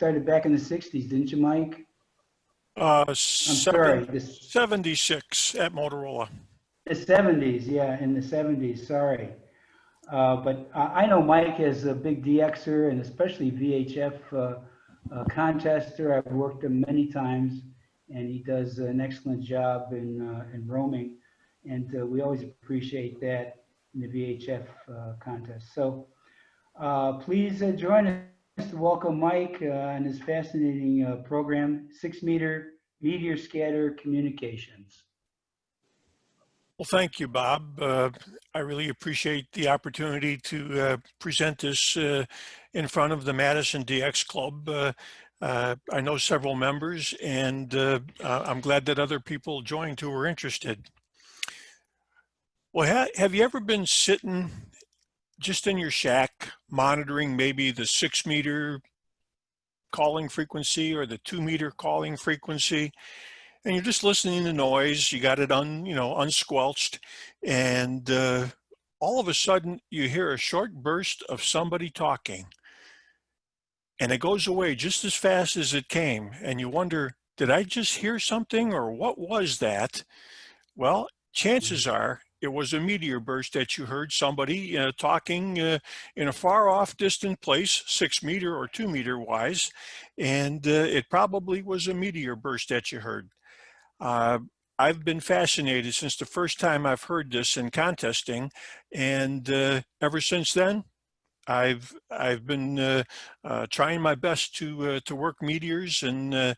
started back in the 60s, didn't you, Mike? I'm sorry, 76 at Motorola. The 70s, yeah, in the 70s, sorry. But I know Mike as a big DXer and especially VHF contester. I've worked him many times, and he does an excellent job in roaming. And we always appreciate that in the VHF contest. So please join us to welcome Mike on his fascinating program, 6-meter meteor scatter communications. Well, thank you, Bob. I really appreciate the opportunity to present this in front of the Madison DX Club. I know several members, and I'm glad that other people joined who were interested. Well, have you ever been sitting just in your shack monitoring maybe the 6-meter calling frequency or the 2-meter calling frequency, and you're just listening to noise? You got it unsquelched, and all of a sudden you hear a short burst of somebody talking, and it goes away just as fast as it came, and you wonder, did I just hear something, or what was that? Well, chances are it was a meteor burst that you heard, somebody talking in a far off distant place, 6-meter or 2-meter wise, and it probably was a meteor burst that you heard. I've been fascinated since the first time I've heard this in contesting, and ever since then, I've been trying my best to work meteors and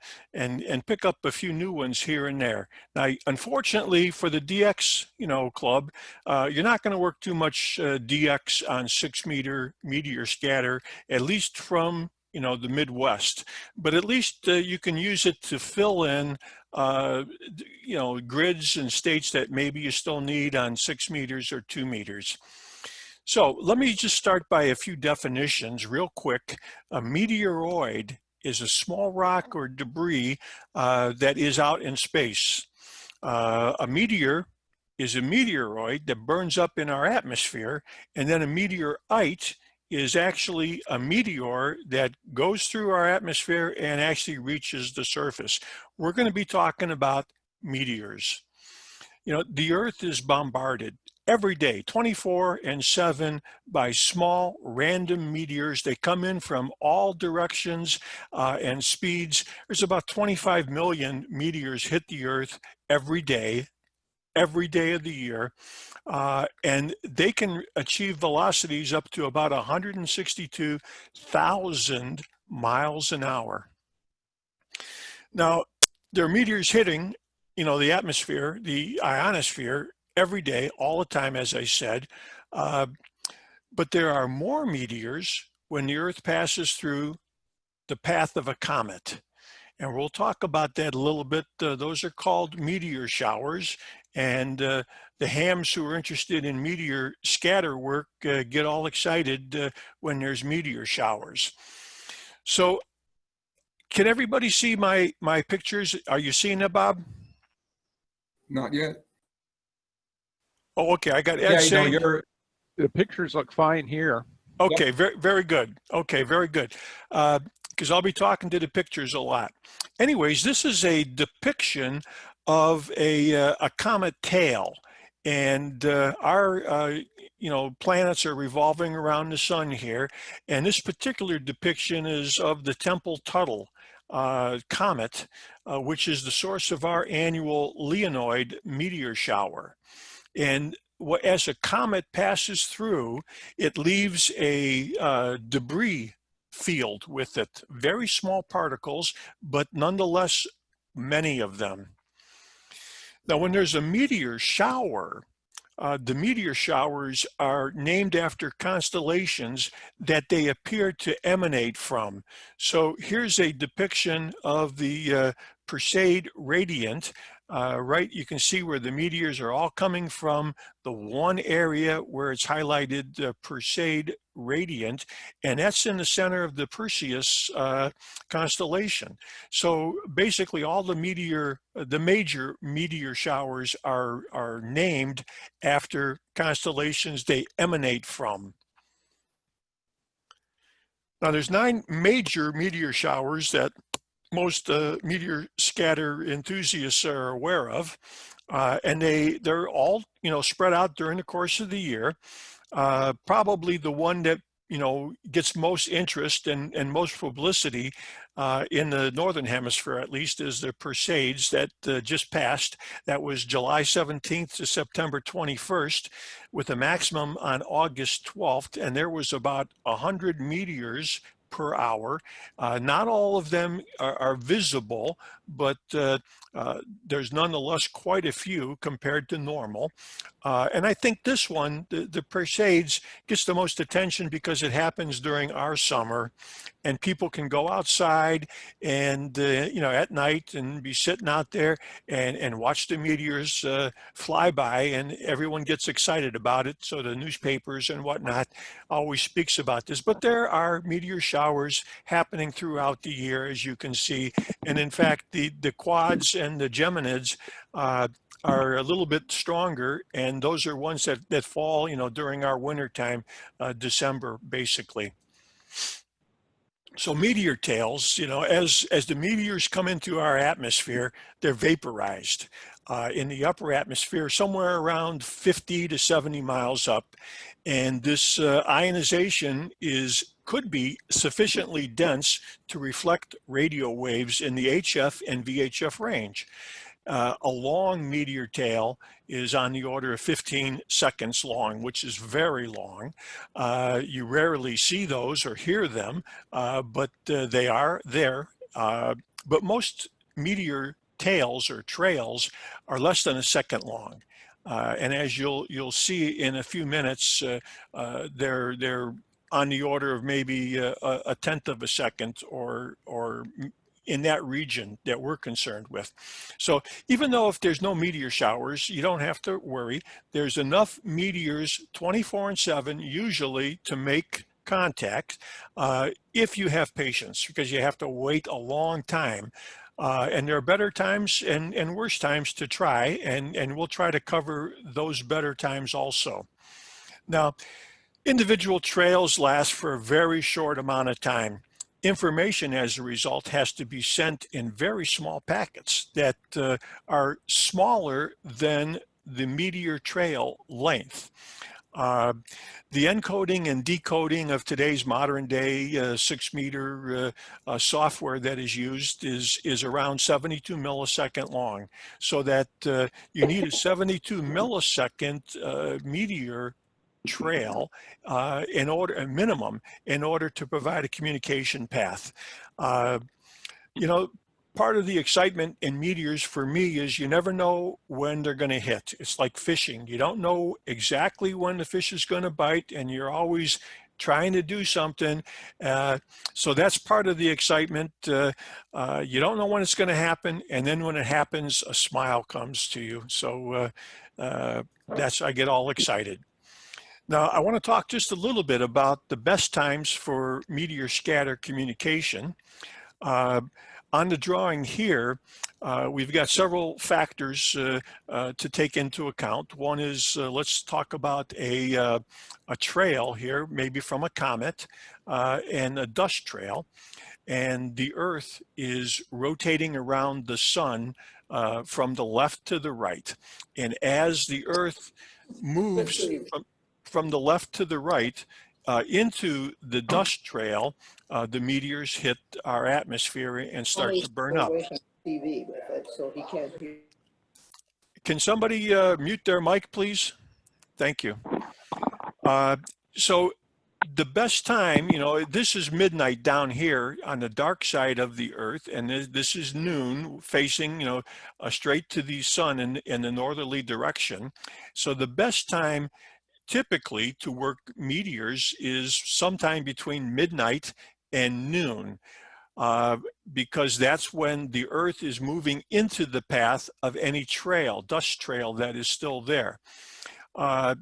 pick up a few new ones here and there. Now, unfortunately for the DX club, you're not going to work too much DX on 6-meter meteor scatter, at least from the Midwest. But at least you can use it to fill in grids and states that maybe you still need on 6 meters or 2 meters. So let me just start by a few definitions real quick. A meteoroid is a small rock or debris that is out in space. A meteor is a meteoroid that burns up in our atmosphere, and then a meteorite is actually a meteor that goes through our atmosphere and actually reaches the surface. We're going to be talking about meteors. The Earth is bombarded every day, 24/7, by small random meteors. They come in from all directions and speeds. There's about 25 million meteors hit the Earth every day of the year. And they can achieve velocities up to about 162,000 miles an hour. Now, there are meteors hitting the atmosphere, the ionosphere, every day, all the time, as I said. But there are more meteors when the Earth passes through the path of a comet. And we'll talk about that a little bit. Those are called meteor showers. And the hams who are interested in meteor scatter work get all excited when there's meteor showers. So can everybody see my pictures? Are you seeing it, Bob? Not yet. Oh, okay. I got Ed saying the pictures look fine here. Okay, very good. Okay, very good. Because I'll be talking to the pictures a lot. Anyways, this is a depiction of a comet tail, and our planets are revolving around the sun here, and this particular depiction is of the Tempel-Tuttle comet, which is the source of our annual Leonid meteor shower. And as a comet passes through, it leaves a debris field with it, very small particles, but nonetheless many of them. Now, when there's a meteor shower, the meteor showers are named after constellations that they appear to emanate from. So here's a depiction of the Perseid radiant. Right, you can see where the meteors are all coming from the one area where it's highlighted Perseid radiant, and that's in the center of the Perseus constellation. So basically all the major meteor showers are named after constellations they emanate from. Now there's 9 major meteor showers that most meteor scatter enthusiasts are aware of, and they're all spread out during the course of the year. Probably the one that gets most interest and most publicity in the northern hemisphere, at least, is the Perseids that just passed. That was July 17th to September 21st, with a maximum on August 12th, and there was about 100 meteors per hour. Not all of them are visible, but there's nonetheless quite a few compared to normal. And I think this one, the Perseids, gets the most attention because it happens during our summer, and people can go outside and at night and be sitting out there and watch the meteors fly by, and everyone gets excited about it. So the newspapers and whatnot always speaks about this. But there are meteor showers happening throughout the year, as you can see. And in fact, the quads and the Geminids are a little bit stronger, and those are ones that fall during our winter time, December basically. So meteor tails, as the meteors come into our atmosphere, they're vaporized in the upper atmosphere, somewhere around 50 to 70 miles up. And this ionization could be sufficiently dense to reflect radio waves in the HF and VHF range. A long meteor tail is on the order of 15 seconds long, which is very long. You rarely see those or hear them, but they are there. But most meteor tails or trails are less than a second long. And as you'll see in a few minutes, they're on the order of maybe a tenth of a second or in that region that we're concerned with. So even though if there's no meteor showers, you don't have to worry. There's enough meteors 24/7 usually to make contact if you have patience, because you have to wait a long time. And there are better times and worse times to try, and we'll try to cover those better times also. Now, individual trails last for a very short amount of time. Information as a result has to be sent in very small packets that are smaller than the meteor trail length. The encoding and decoding of today's modern day 6-meter software that is used is around 72 millisecond long, so that you need a 72 millisecond meteor trail a minimum in order to provide a communication path. Part of the excitement in meteors for me is you never know when they're going to hit. It's like fishing. You don't know exactly when the fish is going to bite, and you're always trying to do something. So that's part of the excitement. You don't know when it's going to happen, and then when it happens, a smile comes to you. So I get all excited. Now, I want to talk just a little bit about the best times for meteor scatter communication. On the drawing here, we've got several factors to take into account. One is, let's talk about a trail here, maybe from a comet, and a dust trail. And the Earth is rotating around the sun from the left to the right. And as the Earth moves from the left to the right into the dust trail, the meteors hit our atmosphere and start to burn up. TV with it, so he can't hear. Can somebody mute their mic, please? Thank you. So the best time, this is midnight down here on the dark side of the Earth, and this is noon facing, straight to the sun in the northerly direction. So the best time typically to work meteors is sometime between midnight and noon, because that's when the Earth is moving into the path of any trail, dust trail that is still there. To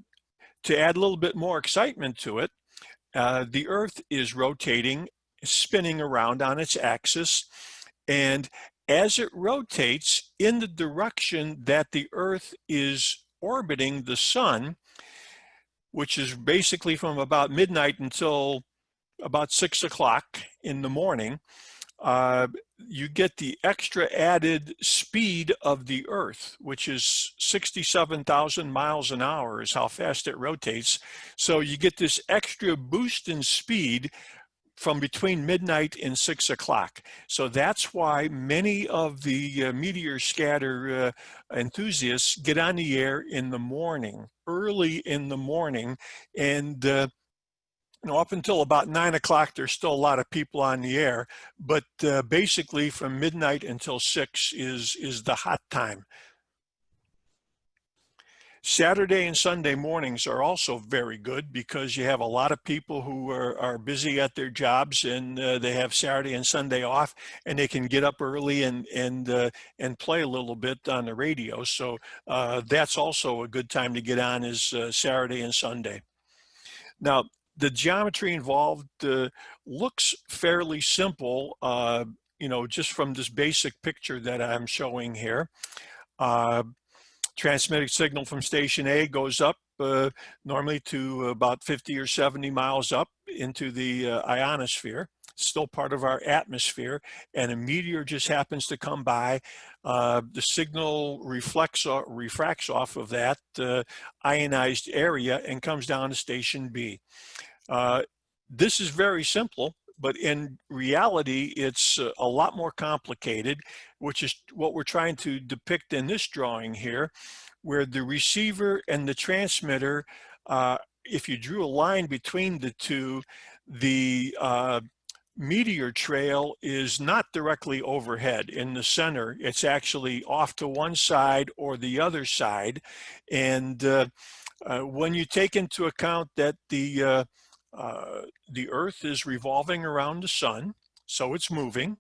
add a little bit more excitement to it, the Earth is rotating, spinning around on its axis, and as it rotates in the direction that the Earth is orbiting the sun, which is basically from about midnight until about 6 o'clock in the morning, you get the extra added speed of the Earth, which is 67,000 miles an hour is how fast it rotates. So you get this extra boost in speed from between midnight and 6 o'clock. So that's why many of the meteor scatter enthusiasts get on the air in the morning, early in the morning, and up until about 9 o'clock, there's still a lot of people on the air, but basically from midnight until 6 is the hot time. Saturday and Sunday mornings are also very good because you have a lot of people who are busy at their jobs, and they have Saturday and Sunday off, and they can get up early and play a little bit on the radio. So that's also a good time to get on, is Saturday and Sunday. Now, the geometry involved looks fairly simple, just from this basic picture that I'm showing here. Transmitted signal from station A goes up normally to about 50 or 70 miles up into the ionosphere, still part of our atmosphere, and a meteor just happens to come by. The signal refracts off of that ionized area and comes down to station B. This is very simple, but in reality, it's a lot more complicated, which is what we're trying to depict in this drawing here, where the receiver and the transmitter, if you drew a line between the two, the meteor trail is not directly overhead in the center. It's actually off to one side or the other side. And when you take into account that the Earth is revolving around the sun, so it's moving,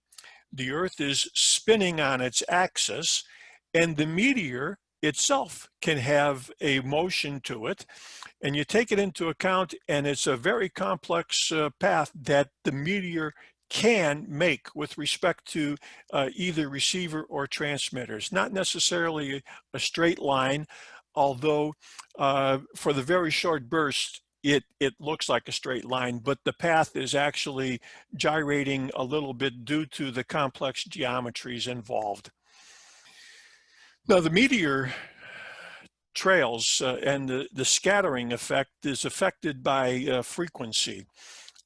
the Earth is spinning on its axis, and the meteor itself can have a motion to it, and you take it into account, and it's a very complex path that the meteor can make with respect to either receiver or transmitters. Not necessarily a straight line, although for the very short burst, it looks like a straight line, but the path is actually gyrating a little bit due to the complex geometries involved. Now, the meteor trails and the scattering effect is affected by frequency.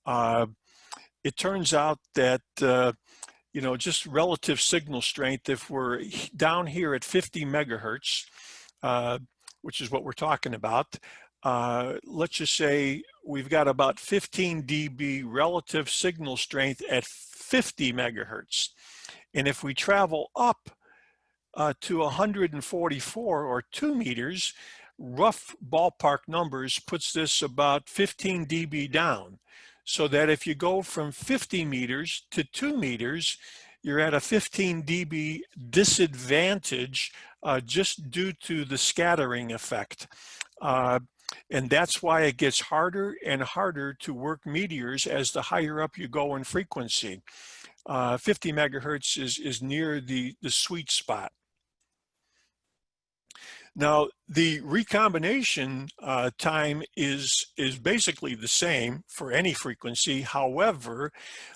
It turns out that, just relative signal strength, if we're down here at 50 megahertz, which is what we're talking about, let's just say we've got about 15 dB relative signal strength at 50 megahertz. And if we travel up to 144 or 2 meters, rough ballpark numbers puts this about 15 dB down. So that if you go from 50 meters to 2 meters, you're at a 15 dB disadvantage just due to the scattering effect. And that's why it gets harder and harder to work meteors as the higher up you go in frequency. 50 megahertz is near the sweet spot. Now, the recombination time is basically the same for any frequency. However,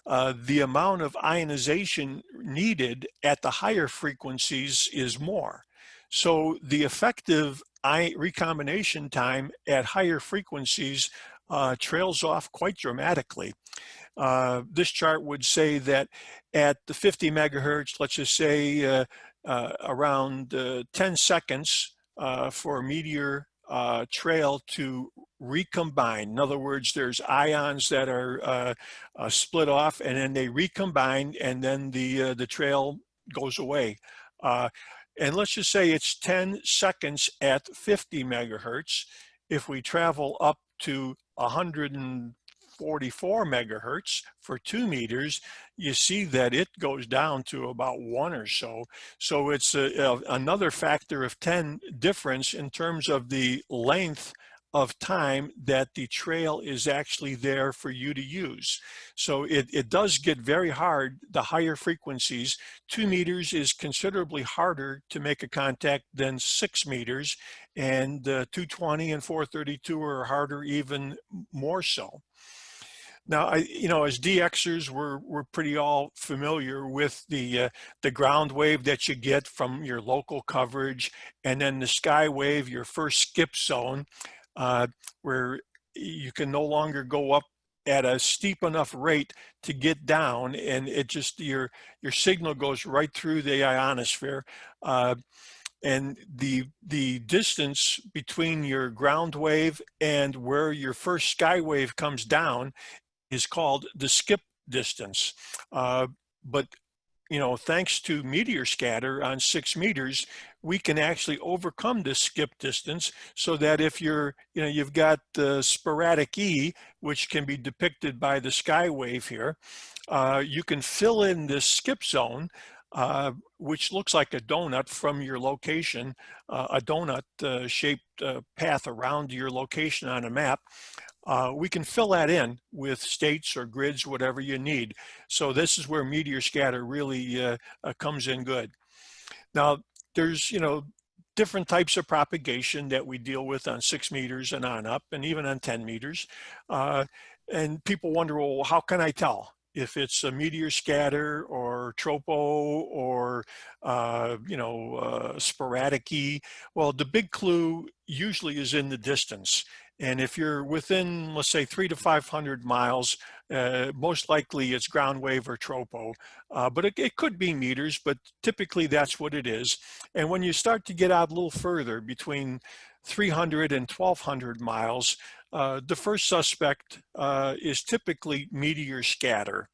the amount of ionization needed at the higher frequencies is more. So the effective recombination time at higher frequencies trails off quite dramatically. This chart would say that at the 50 megahertz, let's just say around 10 seconds for a meteor trail to recombine. In other words, there's ions that are split off, and then they recombine, and then the trail goes away. And let's just say it's 10 seconds at 50 megahertz. If we travel up to 144 megahertz for 2 meters, you see that it goes down to about 1 or so. So it's another factor of 10 difference in terms of the length of time that the trail is actually there for you to use. So it does get very hard, the higher frequencies. 2 meters is considerably harder to make a contact than 6 meters, and 220 and 432 are harder even more so. Now, as DXers, we're pretty all familiar with the ground wave that you get from your local coverage, and then the sky wave, your first skip zone, where you can no longer go up at a steep enough rate to get down, and it just your signal goes right through the ionosphere. And the distance between your ground wave and where your first sky wave comes down is called the skip distance. But thanks to meteor scatter on 6 meters, we can actually overcome this skip distance, so that if you've got the sporadic E, which can be depicted by the sky wave here, you can fill in this skip zone, which looks like a donut from your location, a donut shaped path around your location on a map. We can fill that in with states or grids, whatever you need. So this is where meteor scatter really comes in good. Now, there's, different types of propagation that we deal with on 6 meters and on up, and even on 10 meters. And people wonder, well, how can I tell if it's a meteor scatter or tropo or, sporadic E? Well, the big clue usually is in the distance. And if you're within, let's say, 300 to 500 miles, most likely it's ground wave or tropo, but it could be meters, but typically that's what it is. And when you start to get out a little further, between 300 and 1200 miles, the first suspect is typically meteor scatter.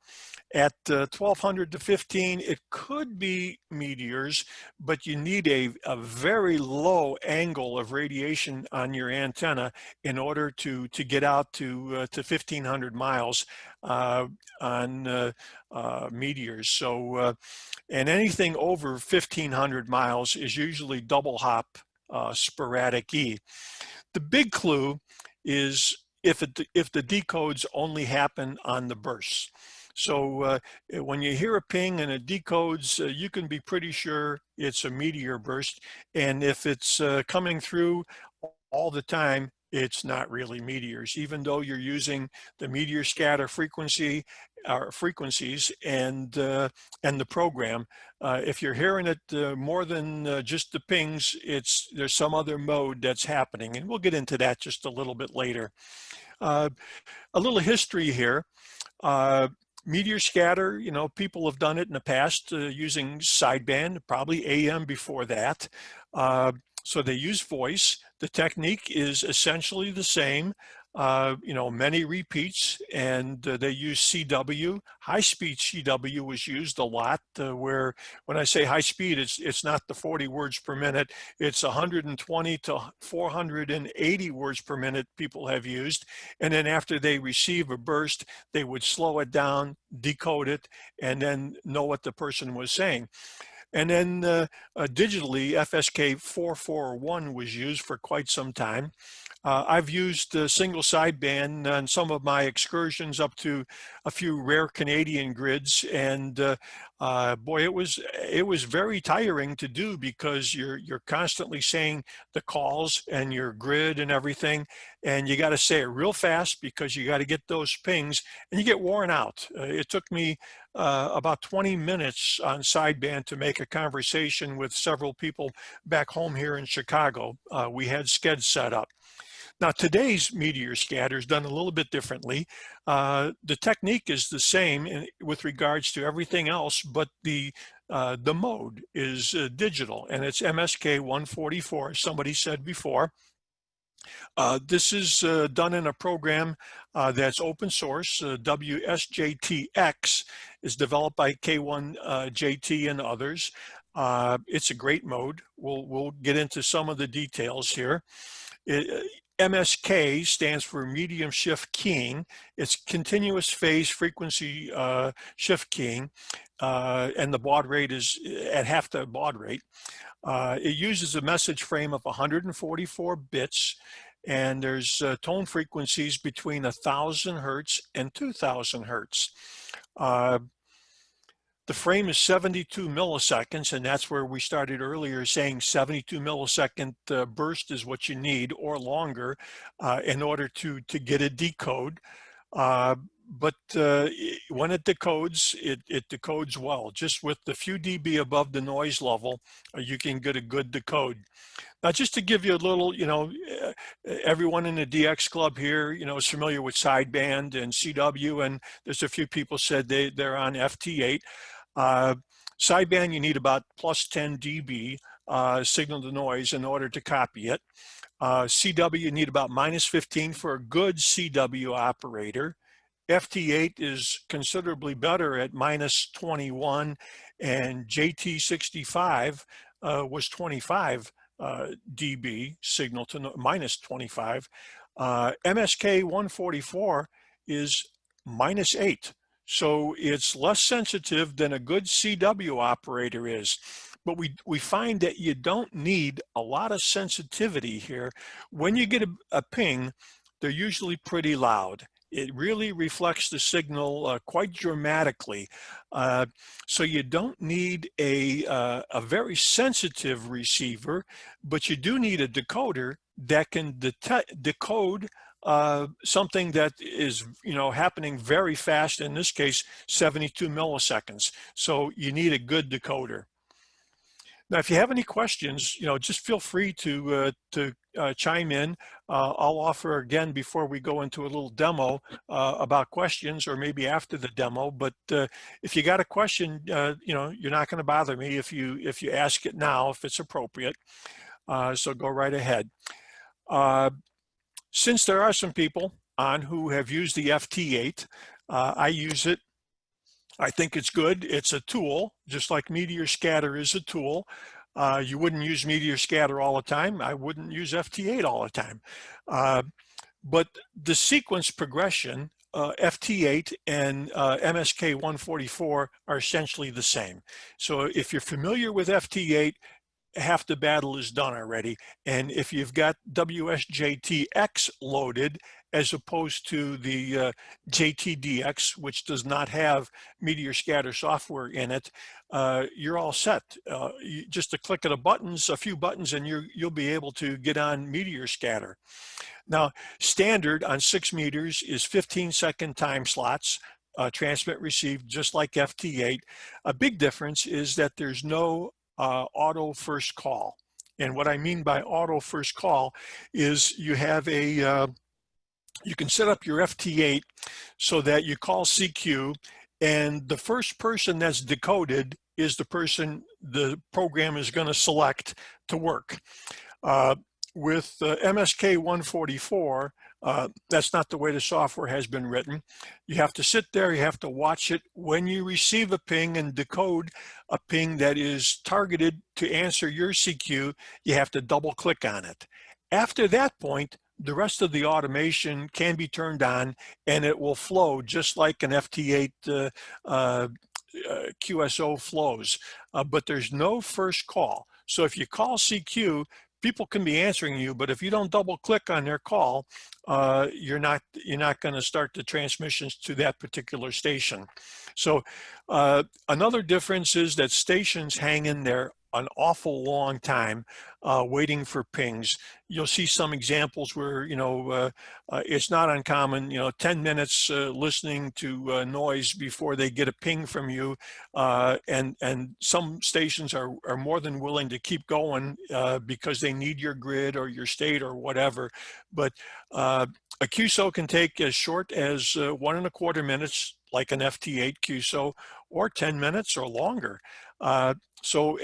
At 1200 to 15, it could be meteors, but you need a very low angle of radiation on your antenna in order to get out to 1500 miles on meteors. So, and anything over 1500 miles is usually double hop sporadic E. The big clue is if the decodes only happen on the bursts. So when you hear a ping and it decodes, you can be pretty sure it's a meteor burst. And if it's coming through all the time, it's not really meteors, even though you're using the meteor scatter frequencies and the program. If you're hearing it more than just the pings, there's some other mode that's happening, and we'll get into that just a little bit later. A little history here. Meteor scatter, people have done it in the past using sideband, probably AM before that. So they use voice. The technique is essentially the same, many repeats, and they use CW. High-speed CW was used a lot, where when I say high speed, it's not the 40 words per minute, it's 120 to 480 words per minute people have used. And then after they receive a burst, they would slow it down, decode it, and then know what the person was saying. And then digitally, FSK441 was used for quite some time. I've used single sideband on some of my excursions up to a few rare Canadian grids, and boy, it was very tiring to do, because you're constantly saying the calls and your grid and everything, and you got to say it real fast because you got to get those pings, and you get worn out. It took me about 20 minutes on sideband to make a conversation with several people back home here in Chicago. We had SCED set up. Now, today's meteor scatter is done a little bit differently. The technique is the same with regards to everything else, but the mode is digital, and it's MSK144, as somebody said before. This is done in a program that's open source. WSJT-X is developed by K1JT and others. It's a great mode. We'll get into some of the details here. MSK stands for medium shift keying. It's continuous phase frequency shift keying, and the baud rate is at half the baud rate. It uses a message frame of 144 bits, and there's tone frequencies between 1,000 hertz and 2,000 hertz. The frame is 72 milliseconds, and that's where we started earlier saying 72 millisecond burst is what you need, or longer, in order to get a decode. When it decodes, it decodes well. Just with the few dB above the noise level, you can get a good decode. Now, just to give you a little, everyone in the DX club here, is familiar with sideband and CW, and there's a few people said they're on FT8. Sideband, you need about plus 10 dB signal to noise in order to copy it. CW, you need about minus 15 for a good CW operator. FT8 is considerably better at minus 21, and JT65 was 25 dB signal to minus 25. MSK144 is minus 8. So it's less sensitive than a good CW operator is. But we find that you don't need a lot of sensitivity here. When you get a ping, they're usually pretty loud. It really reflects the signal quite dramatically. So you don't need a very sensitive receiver, but you do need a decoder that can decode something that is happening very fast, in this case 72 milliseconds. So you need a good decoder. Now, if you have any questions, just feel free to chime in. I'll offer again before we go into a little demo about questions, or maybe after the demo. But if you got a question, you're not going to bother me if you ask it now, if it's appropriate. So go right ahead. Since there are some people on who have used the FT8, I use it. I think it's good. It's a tool, just like Meteor Scatter is a tool. You wouldn't use Meteor Scatter all the time. I wouldn't use FT8 all the time. But the sequence progression, FT8 and MSK144 are essentially the same. So if you're familiar with FT8, half the battle is done already. And if you've got WSJT-X loaded, as opposed to the JT-DX, which does not have Meteor Scatter software in it, you're all set. Just a click of the buttons, a few buttons, and you'll be able to get on Meteor Scatter. Now, standard on 6 meters is 15-second time slots, transmit receive, just like FT8. A big difference is that there's no auto first call. And what I mean by auto first call is you have you can set up your FT8 so that you call CQ, and the first person that's decoded is the person the program is going to select to work. With MSK144, that's not the way the software has been written. You have to sit there, you have to watch it. When you receive a ping and decode a ping that is targeted to answer your CQ, you have to double click on it. After that point, the rest of the automation can be turned on and it will flow just like an FT8 QSO flows, but there's no first call. So if you call CQ, people can be answering you, but if you don't double click on their call, you're not going to start the transmissions to that particular station. So another difference is that stations hang in there an awful long time waiting for pings. You'll see some examples where it's not uncommon, 10 minutes listening to noise before they get a ping from you, and some stations are more than willing to keep going because they need your grid or your state or whatever. But a QSO can take as short as 1¼ minutes, like an FT8 QSO, or 10 minutes or longer. So,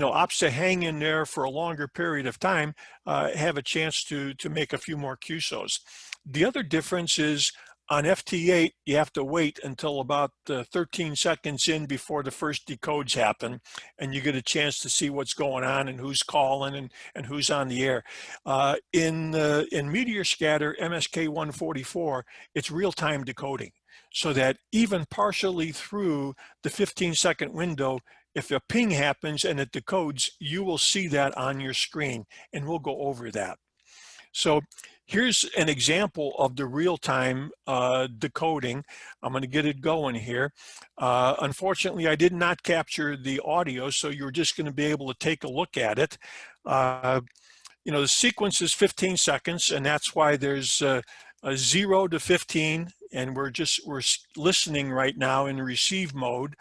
ops to hang in there for a longer period of time have a chance to make a few more QSOs. The other difference is on FT8, you have to wait until about 13 seconds in before the first decodes happen, and you get a chance to see what's going on and who's calling and who's on the air. In Meteor Scatter, MSK144, it's real-time decoding, so that even partially through the 15-second window, if a ping happens and it decodes, you will see that on your screen, and we'll go over that. So here's an example of the real-time decoding. I'm going to get it going here. Unfortunately, I did not capture the audio, so you're just going to be able to take a look at it. The sequence is 15 seconds, and that's why there's 0 to 15 and we're listening right now in receive mode.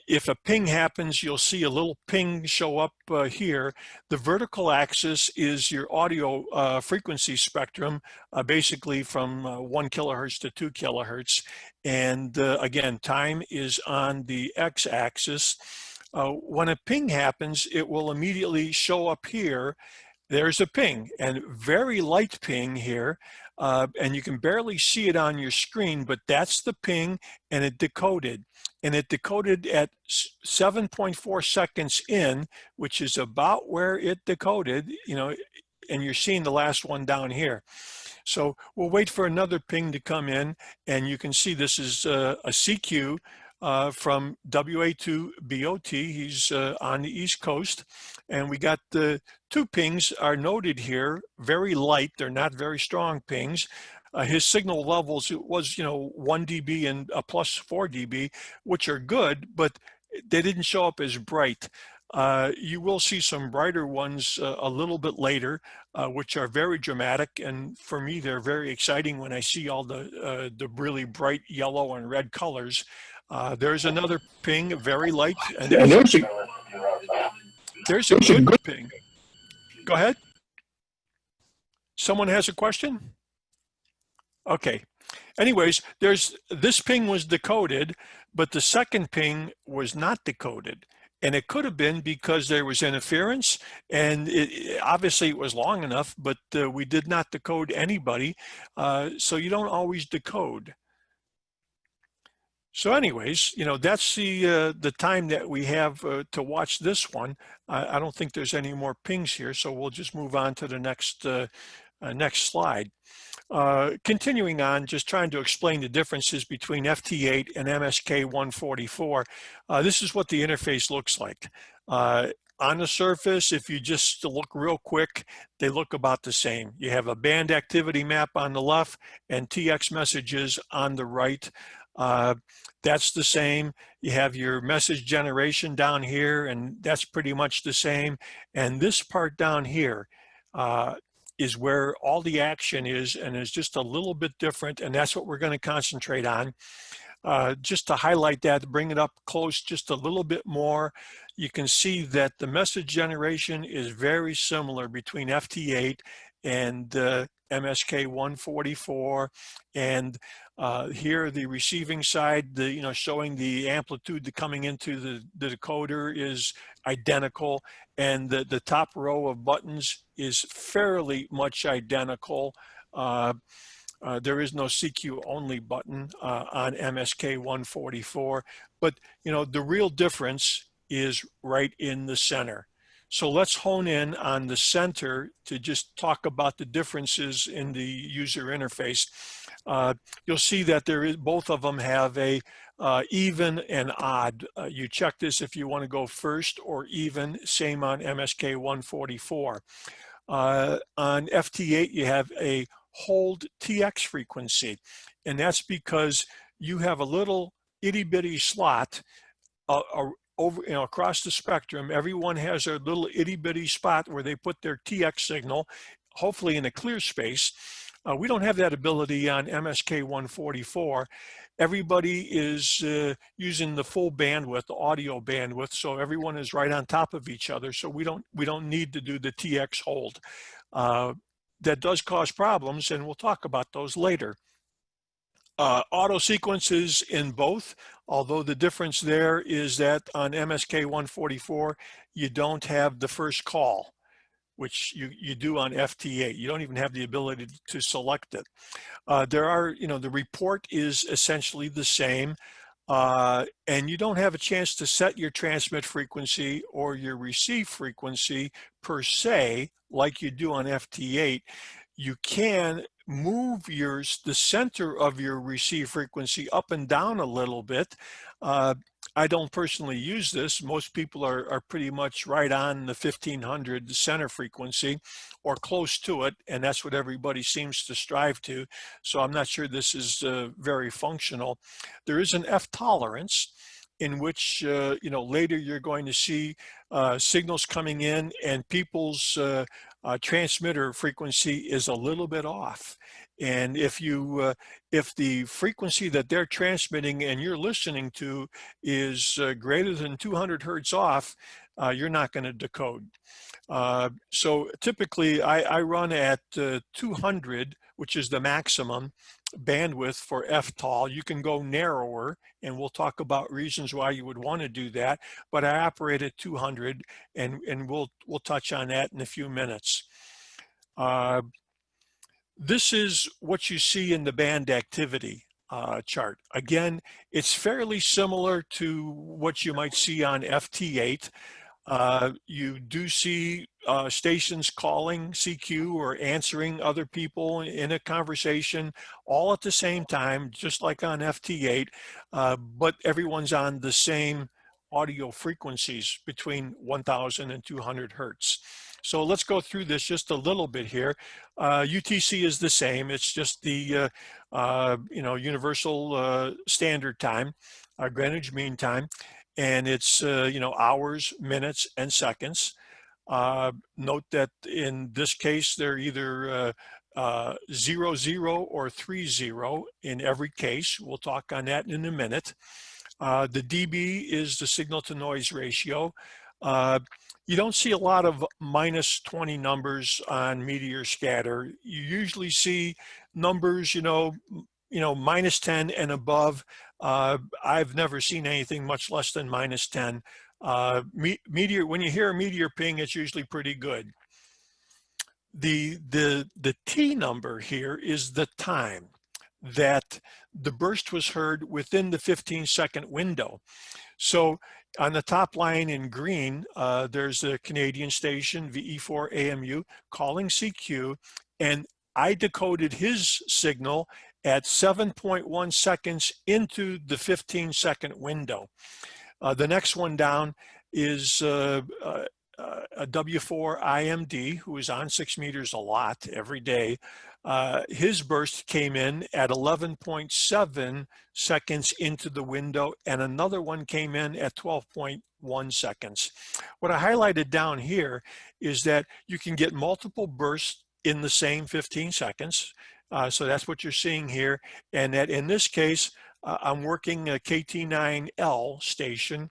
If a ping happens, you'll see a little ping show up here. The vertical axis is your audio frequency spectrum, basically from 1 kilohertz to 2 kilohertz. And again, time is on the x-axis. When a ping happens, it will immediately show up here. There's a ping, and very light ping here, and you can barely see it on your screen, but that's the ping, and it decoded. And it decoded at 7.4 seconds in, which is about where it decoded, you know, and you're seeing the last one down here. So we'll wait for another ping to come in, and you can see this is a CQ from WA2BOT. He's on the East Coast, and we got the 2 pings are noted here, very light. They're not very strong pings. His signal levels, it was, 1 dB and a plus 4 dB, which are good, but they didn't show up as bright. You will see some brighter ones a little bit later, which are very dramatic. And for me, they're very exciting when I see all the really bright yellow and red colors. There's another ping, very light. And there's a good ping. Go ahead. Someone has a question? Okay. Anyways, this ping was decoded, but the second ping was not decoded. And it could have been because there was interference, and obviously it was long enough, but we did not decode anybody. So you don't always decode. So anyways, that's the time that we have to watch this one. I don't think there's any more pings here, so we'll just move on to the next slide. Continuing on, just trying to explain the differences between FT8 and MSK144. This is what the interface looks like. On the surface, if you just look real quick, they look about the same. You have a band activity map on the left and TX messages on the right. That's the same. You have your message generation down here, and that's pretty much the same. And this part down here is where all the action is, and is just a little bit different, and that's what we're going to concentrate on. Just to highlight that, to bring it up close just a little bit more, you can see that the message generation is very similar between FT8 and MSK144, and here the receiving side, showing the amplitude coming into the decoder is identical, and the top row of buttons is fairly much identical. There is no CQ only button on MSK144, but the real difference is right in the center. So let's hone in on the center to just talk about the differences in the user interface. You'll see that both of them have a even and odd. You check this if you want to go first or even, same on MSK144. On FT8, you have a hold TX frequency, and that's because you have a little itty bitty slot over across the spectrum. Everyone has their little itty bitty spot where they put their TX signal, hopefully in a clear space. We don't have that ability on MSK144. Everybody is using the full bandwidth, the audio bandwidth, so everyone is right on top of each other. So we don't need to do the TX hold. That does cause problems, and we'll talk about those later. Auto sequences in both, although the difference there is that on MSK144, you don't have the first call, which you do on FT8. You don't even have the ability to select it. The report is essentially the same, and you don't have a chance to set your transmit frequency or your receive frequency per se, like you do on FT8. You can move the center of your receive frequency up and down a little bit. I don't personally use this. Most people are pretty much right on the 1500 center frequency or close to it, and that's what everybody seems to strive to. So I'm not sure this is very functional. There is an F tolerance in which, later you're going to see signals coming in and people's transmitter frequency is a little bit off. And if the frequency that they're transmitting and you're listening to is greater than 200 hertz off, you're not going to decode. So typically I run at 200, which is the maximum bandwidth for Ftol. You can go narrower, and we'll talk about reasons why you would want to do that, but I operate at 200, and we'll touch on that in a few minutes. This is what you see in the band activity chart. Again, it's fairly similar to what you might see on FT8. You do see stations calling CQ or answering other people in a conversation all at the same time, just like on FT8, but everyone's on the same audio frequencies between 1000 and 200 hertz. So let's go through this just a little bit here. UTC is the same. It's just the universal standard time, Greenwich Mean Time. And it's hours, minutes, and seconds. Note that in this case, they're either 00 or 30 in every case. We'll talk on that in a minute. The dB is the signal to noise ratio. You don't see a lot of -20 numbers on Meteor scatter. You usually see numbers, -10 and above. I've never seen anything much less than -10. Meteor, when you hear a Meteor ping, it's usually pretty good. The T number here is the time that the burst was heard within the 15-second window. So on the top line in green, there's a Canadian station, VE4 AMU, calling CQ, and I decoded his signal at 7.1 seconds into the 15-second window. The next one down is a W4 IMD, who is on 6 meters a lot every day. His burst came in at 11.7 seconds into the window, and another one came in at 12.1 seconds. What I highlighted down here is that you can get multiple bursts in the same 15 seconds. So that's what you're seeing here. And that in this case, I'm working a KT9L station,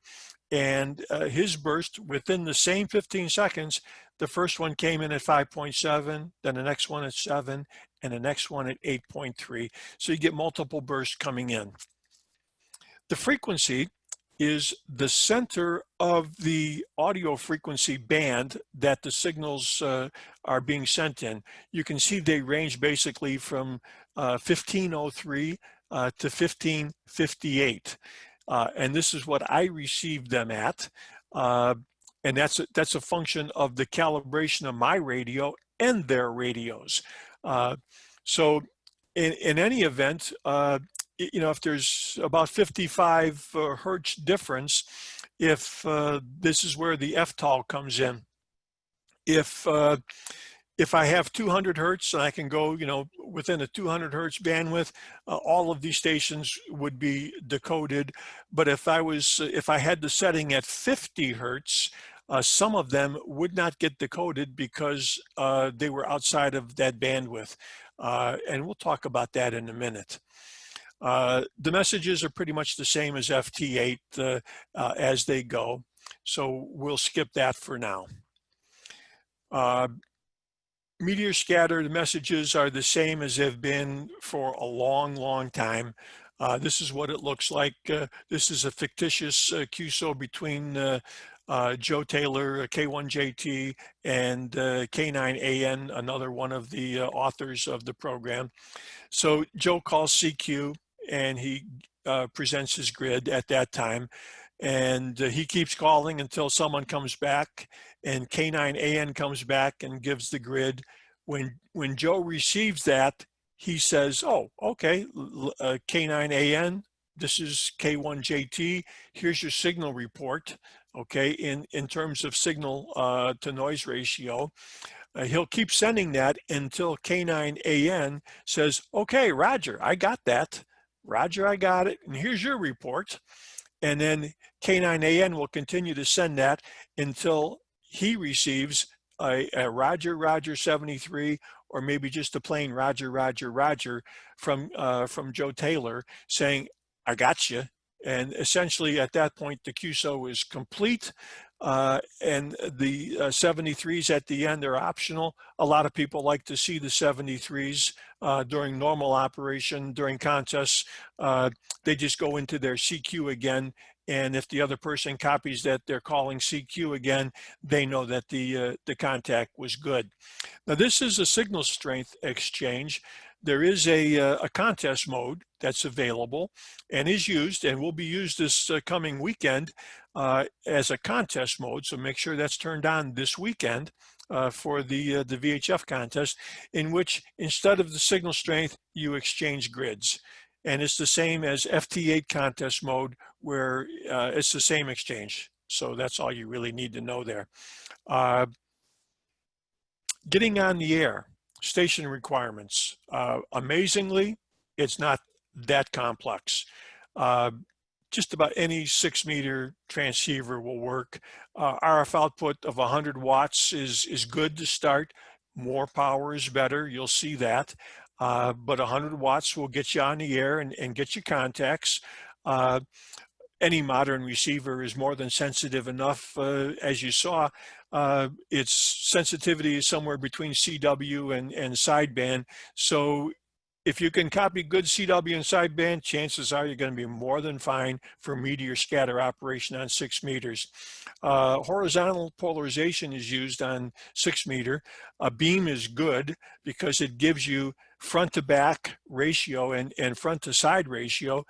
and his burst within the same 15 seconds, the first one came in at 5.7, then the next one at 7, and the next one at 8.3. So you get multiple bursts coming in. The frequency is the center of the audio frequency band that the signals are being sent in. You can see they range basically from 1503 to 1558. And this is what I received them at. And that's a function of the calibration of my radio and their radios. So in any event, if there's about 55 hertz difference, if this is where the Ftol comes in. If I have 200 hertz and I can go, within a 200 hertz bandwidth, all of these stations would be decoded. But if I had the setting at 50 hertz, some of them would not get decoded because they were outside of that bandwidth. And we'll talk about that in a minute. The messages are pretty much the same as FT8 as they go. So we'll skip that for now. Meteor scatter, the messages are the same as they've been for a long, long time. This is what it looks like. This is a fictitious QSO between Joe Taylor, K1JT, and K9AN, another one of the authors of the program. So Joe calls CQ, and he presents his grid at that time. And he keeps calling until someone comes back, and K9AN comes back and gives the grid. When Joe receives that, he says, oh, okay, K9AN, this is K1JT, here's your signal report, okay, in terms of signal to noise ratio. He'll keep sending that until K9AN says, okay, Roger, I got that. Roger, I got it, and here's your report. And then K9AN will continue to send that until he receives a Roger 73 or maybe just a plain Roger, Roger, Roger from Joe Taylor saying, I got you. And essentially at that point, the QSO is complete. And the 73s at the end are optional. A lot of people like to see the 73s during normal operation, during contests. They just go into their CQ again. And if the other person copies that they're calling CQ again, they know that the contact was good. Now, this is a signal strength exchange. There is a contest mode that's available and is used and will be used this coming weekend as a contest mode. So make sure that's turned on this weekend for the VHF contest, in which instead of the signal strength, you exchange grids. And it's the same as FT8 contest mode, where it's the same exchange. So that's all you really need to know there. Getting on the air, station requirements. Amazingly, it's not that complex. Just about any 6-meter transceiver will work. RF output of 100 watts is good to start. More power is better, you'll see that. But 100 watts will get you on the air and get you contacts. Any modern receiver is more than sensitive enough. As you saw, its sensitivity is somewhere between CW and sideband. So if you can copy good CW and sideband, chances are you're going to be more than fine for meteor scatter operation on 6 meters. Horizontal polarization is used on 6 meter. A beam is good because it gives you front to back ratio and front to side ratio,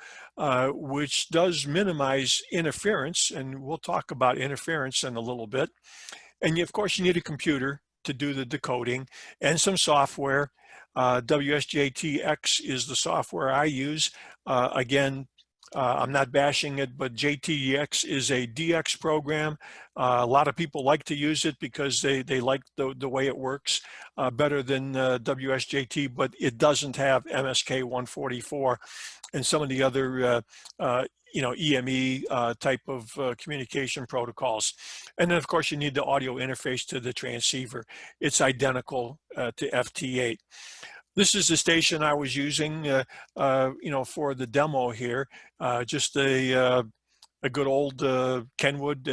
which does minimize interference. And we'll talk about interference in a little bit. And of course, you need a computer to do the decoding and some software. WSJT-X is the software I use. Again, I'm not bashing it, but JT-X is a DX program. A lot of people like to use it because they like the way it works better than WSJT, but it doesn't have MSK144 and some of the other EME type of communication protocols. And then of course you need the audio interface to the transceiver. It's identical to FT8. This is the station I was using, for the demo here. Just a good old Kenwood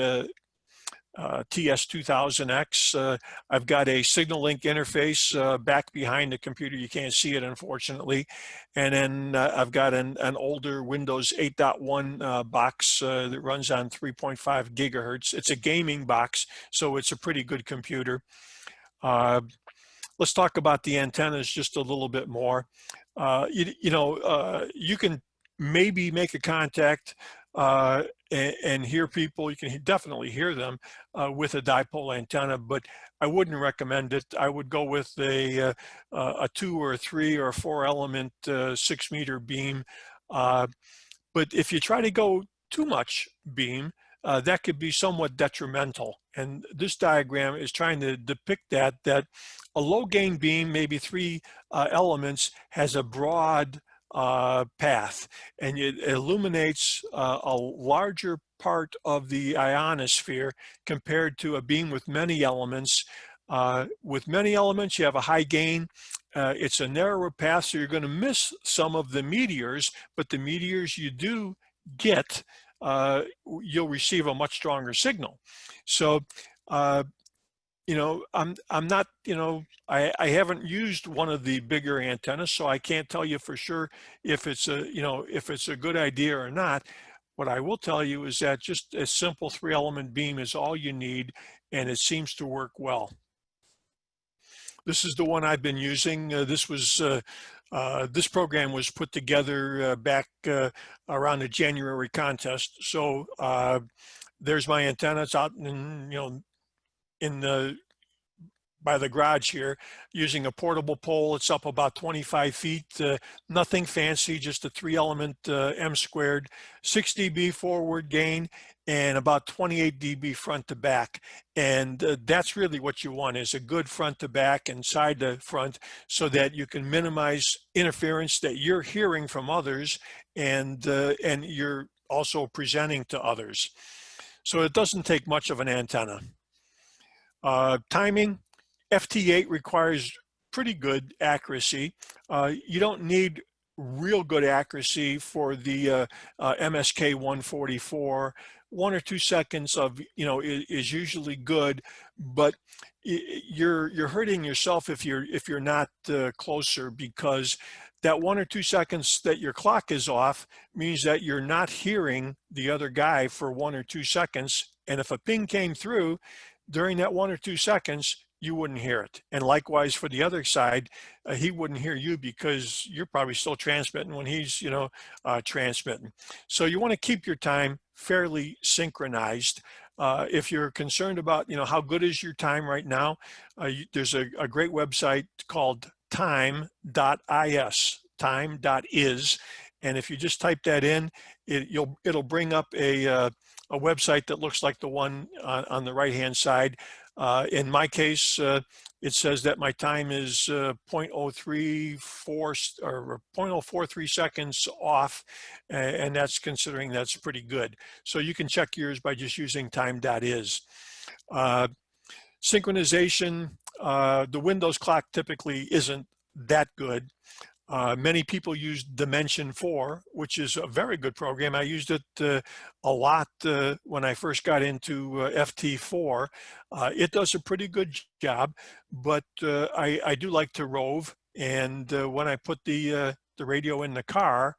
TS2000X. I've got a signal link interface back behind the computer. You can't see it, unfortunately. And then I've got an older Windows 8.1 box that runs on 3.5 gigahertz. It's a gaming box, so it's a pretty good computer. Let's talk about the antennas just a little bit more. You can maybe make a contact and hear people. You can definitely hear them with a dipole antenna, but I wouldn't recommend it. I would go with a 2 or 3 or 4 element 6 meter beam. But if you try to go too much beam, that could be somewhat detrimental. And this diagram is trying to depict that a low gain beam, maybe 3 elements, has a broad path, and it illuminates a larger part of the ionosphere compared to a beam with many elements. With many elements, you have a high gain. It's a narrower path, so you're going to miss some of the meteors, but the meteors you do get, you'll receive a much stronger signal. So, I'm not, I haven't used one of the bigger antennas, so I can't tell you for sure if it's a good idea or not. What I will tell you is that just a simple 3-element beam is all you need, and it seems to work well. This is the one I've been using. This program was put together back around the January contest. So there's my antenna. It's out by the garage here, using a portable pole. It's up about 25 feet, nothing fancy, just a 3-element M squared, 6 dB forward gain, and about 28 dB front to back. And that's really what you want, is a good front to back and side to front, so that you can minimize interference that you're hearing from others, and you're also presenting to others. So it doesn't take much of an antenna. Timing, FT8 requires pretty good accuracy. You don't need real good accuracy for the MSK144. 1 or 2 seconds of, is usually good, but you're hurting yourself if you're not closer, because that 1 or 2 seconds that your clock is off means that you're not hearing the other guy for 1 or 2 seconds. And if a ping came through during that 1 or 2 seconds, you wouldn't hear it. And likewise for the other side, he wouldn't hear you because you're probably still transmitting when he's, transmitting. So you want to keep your time fairly synchronized. If you're concerned about, how good is your time right now, there's a great website called time.is, time.is. And if you just type that in, it'll bring up a website that looks like the one on the right-hand side. In my case, it says that my time is 0.034 or 0.043 seconds off, and that's considering that's pretty good. So you can check yours by just using time.is. Synchronization, the Windows clock typically isn't that good. Many people use Dimension 4, which is a very good program. I used it a lot when I first got into FT4. It does a pretty good job, but I do like to rove. And when I put the radio in the car,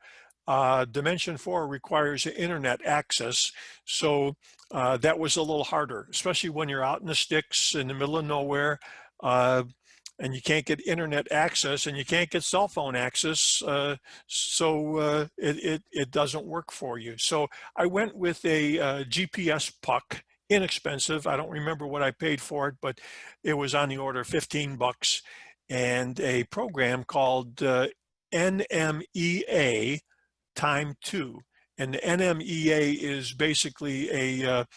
Dimension 4 requires internet access. So that was a little harder, especially when you're out in the sticks in the middle of nowhere. And you can't get internet access and you can't get cell phone access, so it doesn't work for you. So I went with a GPS puck, inexpensive. I don't remember what I paid for it, but it was on the order of 15 bucks, and a program called NMEA Time 2. And the NMEA is basically a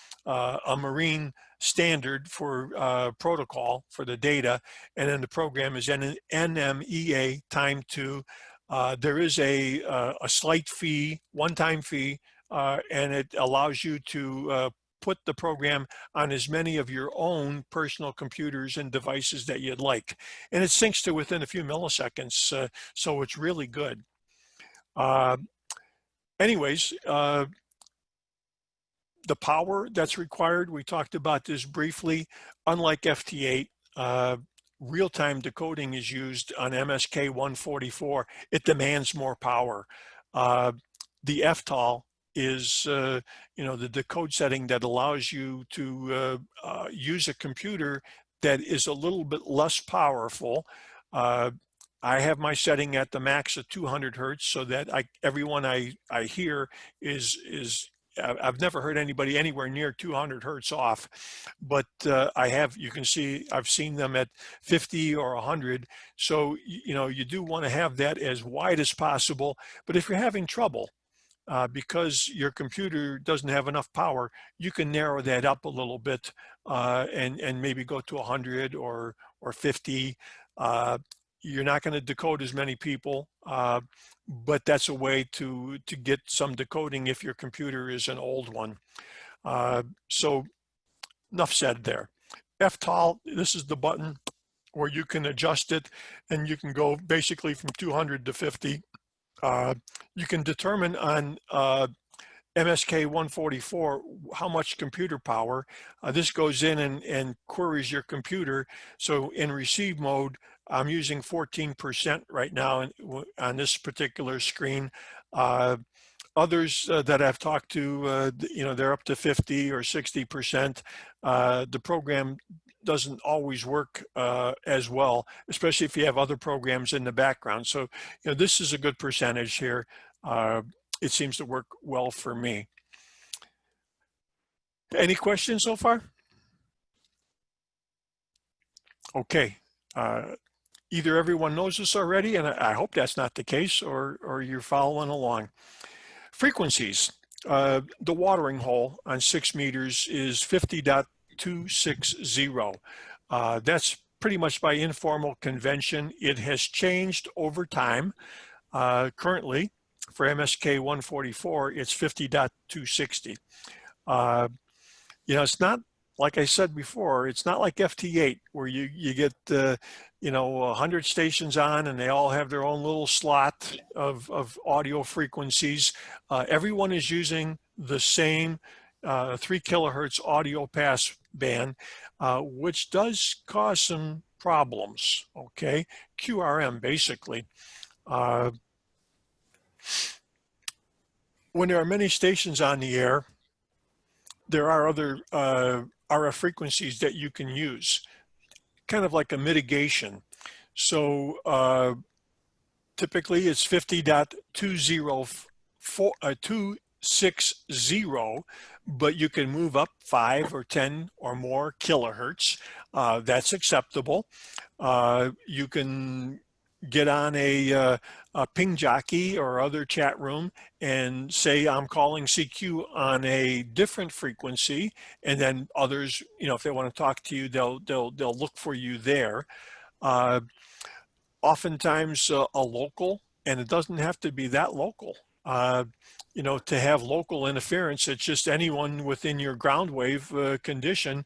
marine standard for protocol for the data, and then the program is NMEA Time 2. There is a slight fee, one-time fee, and it allows you to put the program on as many of your own personal computers and devices that you'd like. And it syncs to within a few milliseconds, so it's really good. Anyways, the power that's required, we talked about this briefly. Unlike FT8, real-time decoding is used on MSK144. It demands more power. The Ftol is, the decode setting that allows you to use a computer that is a little bit less powerful. I have my setting at the max of 200 hertz, so that everyone I hear is I've never heard anybody anywhere near 200 hertz off, but you can see, I've seen them at 50 or 100. So, you do want to have that as wide as possible. But if you're having trouble, because your computer doesn't have enough power, you can narrow that up a little bit and maybe go to 100 or 50. You're not going to decode as many people, but that's a way to get some decoding if your computer is an old one. So enough said there. Ftol, this is the button where you can adjust it, and you can go basically from 200 to 50. You can determine on MSK144 how much computer power. This goes in and queries your computer. So in receive mode, I'm using 14% right now on this particular screen. Others that I've talked to, they're up to 50 or 60%. The program doesn't always work as well, especially if you have other programs in the background. So, this is a good percentage here. It seems to work well for me. Any questions so far? Okay. Either everyone knows this already, and I hope that's not the case, or you're following along. Frequencies. The watering hole on 6 meters is 50.260. That's pretty much by informal convention. It has changed over time. Currently, for MSK144, it's 50.260. It's not like I said before, it's not like FT8 where you get, you know, 100 stations on and they all have their own little slot of audio frequencies. Everyone is using the same 3 kilohertz audio pass band, which does cause some problems, okay? QRM, basically. When there are many stations on the air, there are other RF frequencies that you can use, kind of like a mitigation. So typically it's 50.260, but you can move up 5 or 10 or more kilohertz. That's acceptable. You can get on a ping jockey or other chat room and say, I'm calling CQ on a different frequency, and then others, you know, if they want to talk to you, they'll look for you there. Oftentimes a local, and it doesn't have to be that local. You know, to have local interference, it's just anyone within your ground wave condition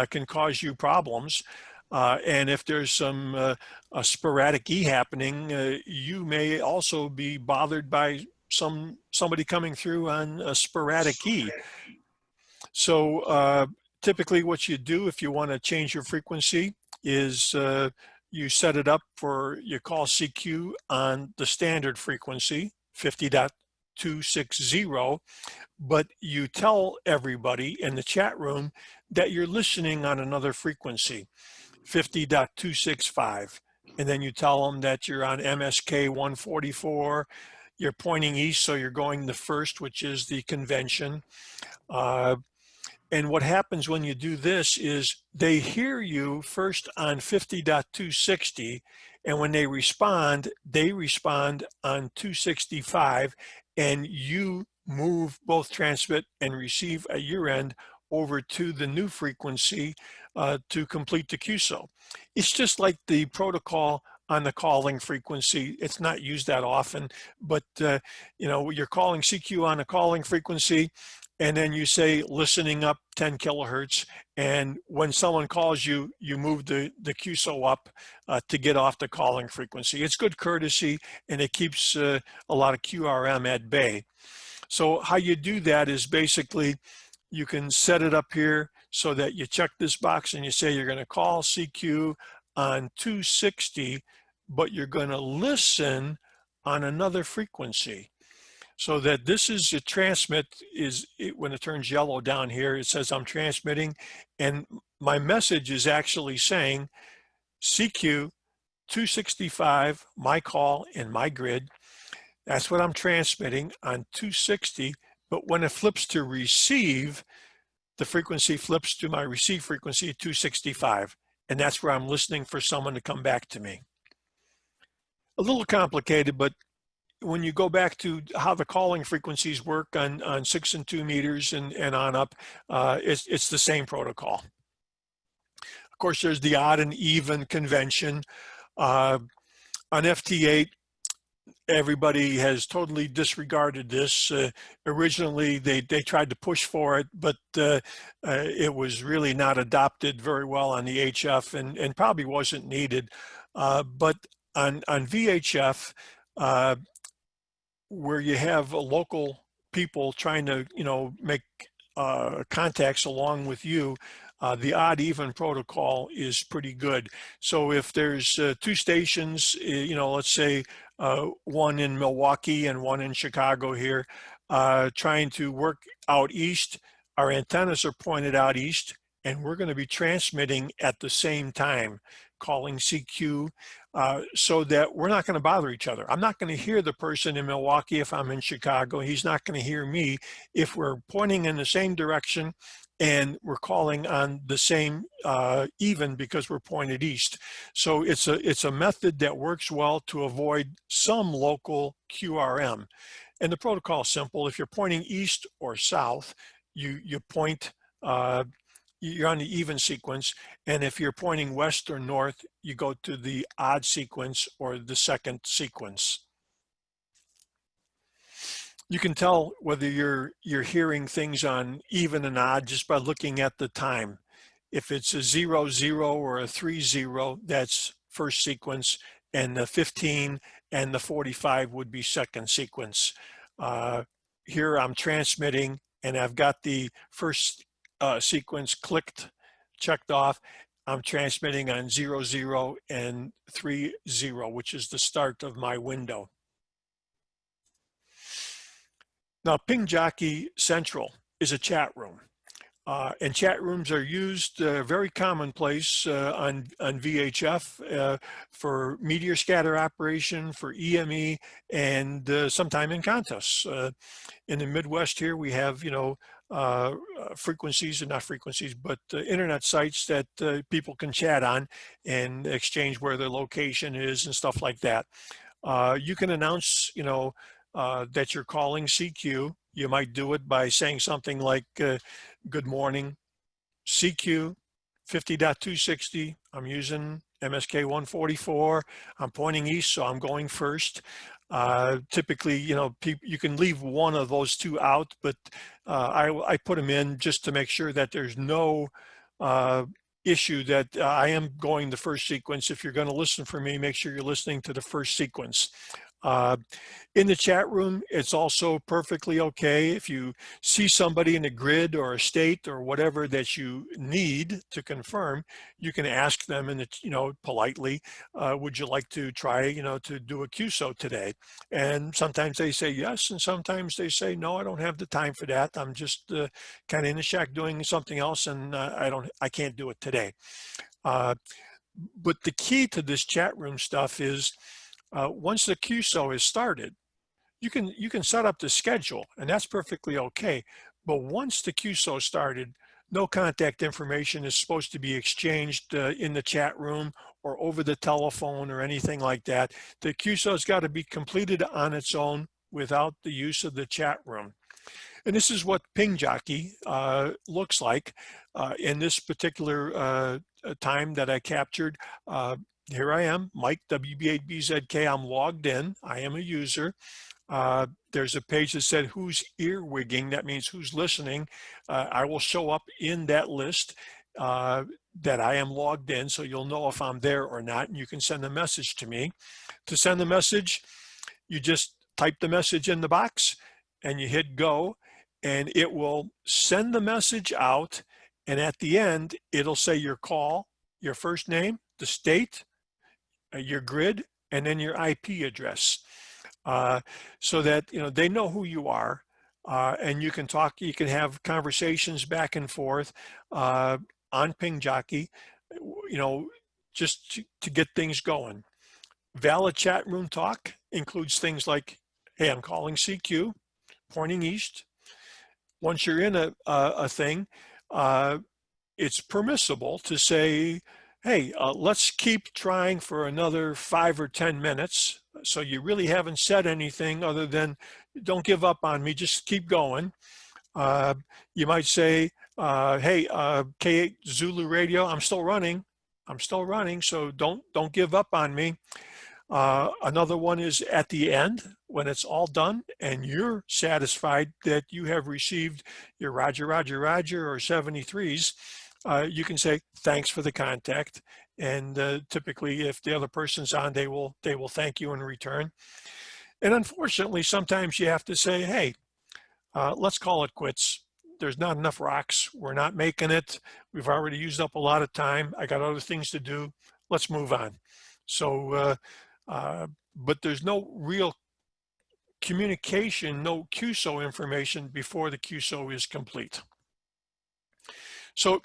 can cause you problems. And if there's some a sporadic E happening, you may also be bothered by somebody coming through on a sporadic E. So typically what you do if you want to change your frequency is you set it up for, you call CQ on the standard frequency, 50.260, but you tell everybody in the chat room that you're listening on another frequency, 50.265. And then you tell them that you're on MSK144, you're pointing east, so you're going the first, which is the convention. And what happens when you do this is they hear you first on 50.260, and when they respond on 265, and you move both transmit and receive at your end over to the new frequency to complete the QSO. It's just like the protocol on the calling frequency. It's not used that often, but you know, you're calling CQ on a calling frequency, and then you say listening up 10 kilohertz, and when someone calls you, you move the QSO up to get off the calling frequency. It's good courtesy, and it keeps a lot of QRM at bay. So how you do that is basically you can set it up here so that you check this box and you say you're going to call CQ on 260, but you're going to listen on another frequency. So that this is a transmit, when it turns yellow down here, it says I'm transmitting, and my message is actually saying CQ 265, my call in my grid. That's what I'm transmitting on 260, but when it flips to receive, the frequency flips to my receive frequency at 265, and that's where I'm listening for someone to come back to me. A little complicated, but when you go back to how the calling frequencies work on 6 and 2 meters and on up, it's the same protocol. Of course, there's the odd and even convention. On FT8, everybody has totally disregarded this. Originally, they tried to push for it, but it was really not adopted very well on the HF and probably wasn't needed. But on VHF, where you have local people trying to, you know, make contacts along with you, the odd even protocol is pretty good. So if there's 2 stations, you know, let's say one in Milwaukee and one in Chicago here, trying to work out east, our antennas are pointed out east, and we're going to be transmitting at the same time, calling CQ, so that we're not going to bother each other. I'm not going to hear the person in Milwaukee if I'm in Chicago. He's not going to hear me if we're pointing in the same direction and we're calling on the same even because we're pointed east. So it's a method that works well to avoid some local QRM. And the protocol is simple. If you're pointing east or south, you point, you're on the even sequence, and if you're pointing west or north, you go to the odd sequence or the second sequence. You can tell whether you're hearing things on even and odd just by looking at the time. If it's a 0, 0 or a 3, 0, that's first sequence, and the 15 and the 45 would be second sequence. Here I'm transmitting, and I've got the first sequence clicked, checked off. I'm transmitting on 0, 0 and 3, 0, which is the start of my window. Now, Ping Jockey Central is a chat room. And chat rooms are used very commonplace on VHF for meteor scatter operation, for EME, and sometime in contests. In the Midwest here, we have, frequencies, and not frequencies, but internet sites that people can chat on and exchange where their location is and stuff like that. You can announce, that you're calling CQ. You might do it by saying something like, good morning, CQ 50.260. I'm using MSK144. I'm pointing east, so I'm going first. Typically, you can leave one of those two out, but I put them in just to make sure that there's no issue that I am going the first sequence. If you're going to listen for me, make sure you're listening to the first sequence. In the chat room, it's also perfectly okay if you see somebody in a grid or a state or whatever that you need to confirm, you can ask them, and politely, would you like to try, to do a QSO today? And sometimes they say yes, and sometimes they say no, I don't have the time for that. I'm just kind of in the shack doing something else, and I can't do it today. But the key to this chat room stuff is once the QSO is started, you can set up the schedule, and that's perfectly okay. But once the QSO started, no contact information is supposed to be exchanged in the chat room or over the telephone or anything like that. The QSO's got to be completed on its own without the use of the chat room. And this is what Ping Jockey looks like in this particular time that I captured. Here I am, Mike, WB8BZK. I'm logged in. I am a user. There's a page that said who's earwigging. That means who's listening. I will show up in that list that I am logged in, so you'll know if I'm there or not, and you can send a message to me. To send the message, you just type the message in the box and you hit go, and it will send the message out, and at the end it'll say your call, your first name, the state, your grid, and then your IP address, so that they know who you are, and you can talk. You can have conversations back and forth on Ping Jockey, just to get things going. Valid chat room talk includes things like, "Hey, I'm calling CQ, pointing east." Once you're in a thing, it's permissible to say, hey, let's keep trying for another 5 or 10 minutes. So you really haven't said anything other than, don't give up on me, just keep going. You might say, hey, K8 Zulu radio, I'm still running, so don't give up on me. Another one is at the end, when it's all done and you're satisfied that you have received your Roger, Roger, Roger or 73s, you can say, thanks for the contact. And typically if the other person's on, they will thank you in return. And unfortunately, sometimes you have to say, hey, let's call it quits. There's not enough rocks. We're not making it. We've already used up a lot of time. I got other things to do. Let's move on. So, but there's no real communication, no QSO information before the QSO is complete. So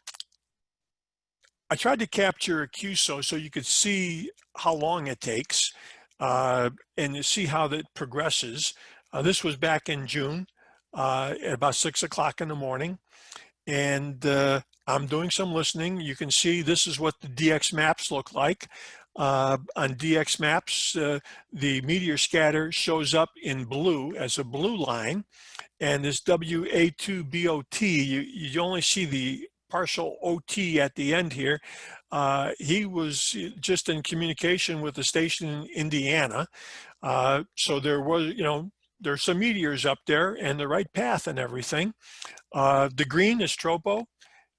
I tried to capture a QSO so you could see how long it takes and you see how that progresses. This was back in June at about 6 o'clock in the morning. And I'm doing some listening. You can see this is what the DXMAPS look like. On DXMAPS, the meteor scatter shows up in blue as a blue line. And this WA2BOT, you only see the partial OT at the end here. He was just in communication with the station in Indiana. So there was, there's some meteors up there and the right path and everything. The green is tropo,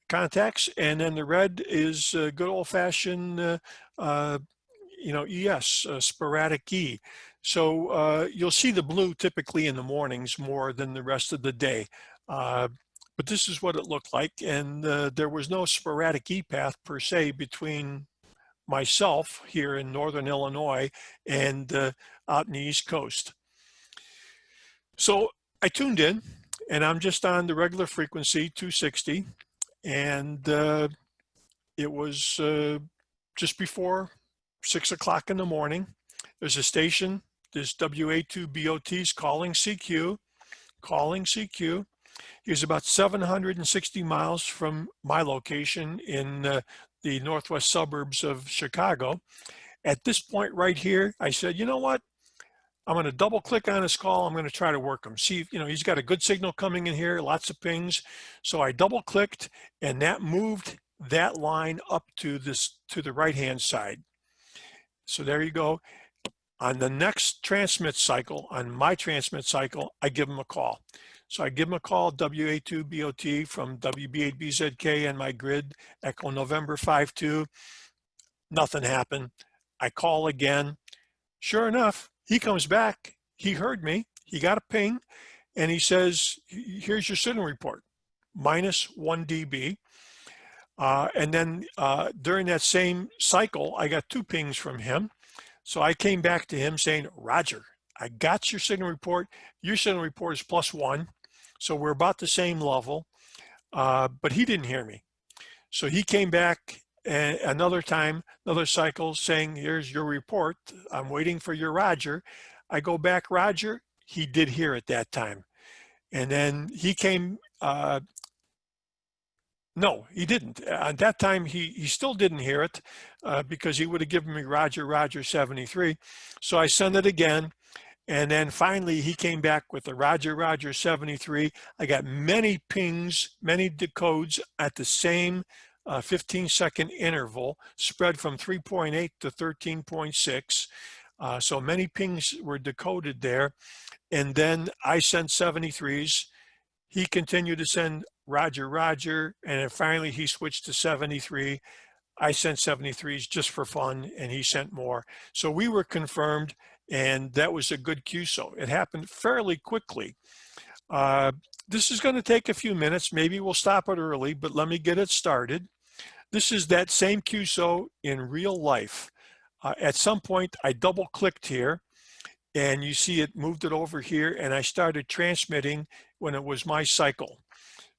contacts, and then the red is good old-fashioned, ES, sporadic E. So you'll see the blue typically in the mornings more than the rest of the day. But this is what it looked like, and there was no sporadic E path per se between myself here in northern Illinois and out in the East Coast. So I tuned in, and I'm just on the regular frequency, 260, and it was just before 6 o'clock in the morning. There's a station, this WA2BOT is calling CQ. He was about 760 miles from my location in the northwest suburbs of Chicago. At this point right here, I said, you know what? I'm going to double click on his call. I'm going to try to work him. See, he's got a good signal coming in here, lots of pings. So I double clicked, and that moved that line up to the right-hand side. So there you go. On the next transmit cycle, on my transmit cycle, I give him a call. So I give him a call, WA2BOT from WB8BZK and my grid, Echo November 52. Nothing happened. I call again. Sure enough, he comes back. He heard me. He got a ping, and he says, here's your signal report, -1 dB. And then during that same cycle, I got 2 pings from him. So I came back to him saying, Roger, I got your signal report. Your signal report is +1. So we're about the same level, but he didn't hear me. So he came back another time, another cycle, saying, here's your report. I'm waiting for your Roger. I go back, Roger. He did hear it that time. And then he came, no, he didn't. At that time, he still didn't hear it because he would have given me Roger, Roger 73. So I sent it again. And then finally, he came back with the Roger, Roger 73. I got many pings, many decodes at the same 15-second interval, spread from 3.8 to 13.6. So many pings were decoded there. And then I sent 73s. He continued to send Roger, Roger, and then finally he switched to 73. I sent 73s just for fun, and he sent more. So we were confirmed, and that was a good QSO. It happened fairly quickly. This is going to take a few minutes. Maybe we'll stop it early, but let me get it started. This is that same QSO in real life. At some point, I double-clicked here, and you see it moved it over here, and I started transmitting when it was my cycle.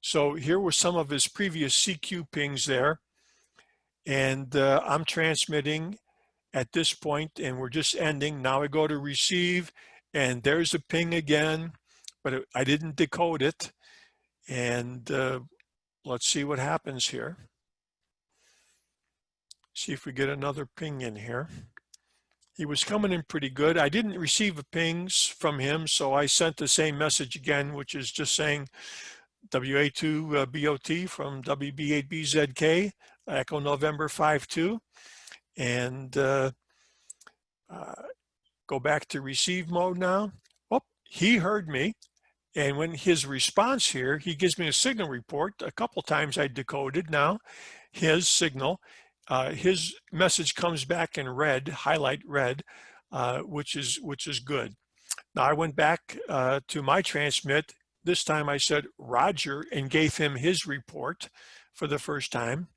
So here were some of his previous CQ pings there, and I'm transmitting at this point, and we're just ending. Now I go to receive, and there's a ping again, but I didn't decode it. And let's see what happens here. See if we get another ping in here. He was coming in pretty good. I didn't receive pings from him, so I sent the same message again, which is just saying WA2BOT from WB8BZK, Echo November 52. And go back to receive mode now. Oh, he heard me. And when his response here, he gives me a signal report. A couple times I decoded now his signal. His message comes back in red, highlight red, which is good. Now I went back to my transmit. This time I said Roger and gave him his report for the first time.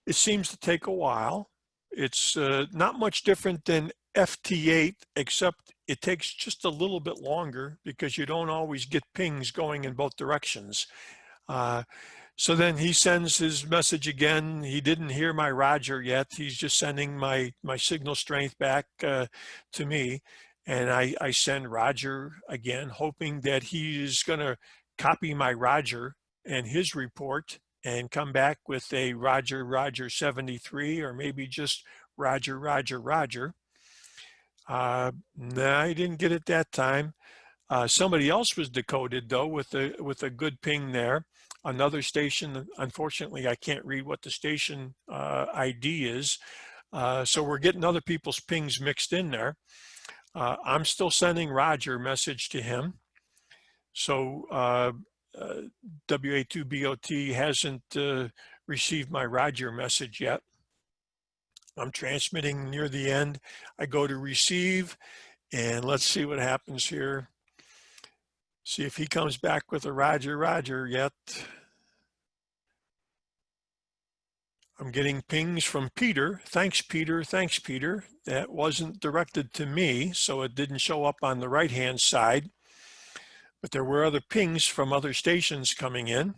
It seems to take a while. It's not much different than FT8, except it takes just a little bit longer because you don't always get pings going in both directions. So then he sends his message again. He didn't hear my Roger yet. He's just sending my signal strength back to me. And I send Roger again, hoping that he is going to copy my Roger and his report and come back with a Roger, Roger 73, or maybe just Roger, Roger, Roger. No, I didn't get it that time. Somebody else was decoded though with a good ping there. Another station, unfortunately, I can't read what the station ID is. So we're getting other people's pings mixed in there. I'm still sending Roger message to him. So WA2BOT hasn't received my Roger message yet. I'm transmitting near the end. I go to receive, and let's see what happens here. See if he comes back with a Roger, Roger yet. I'm getting pings from Peter. Thanks, Peter. Thanks, Peter. That wasn't directed to me, so it didn't show up on the right-hand side. But there were other pings from other stations coming in.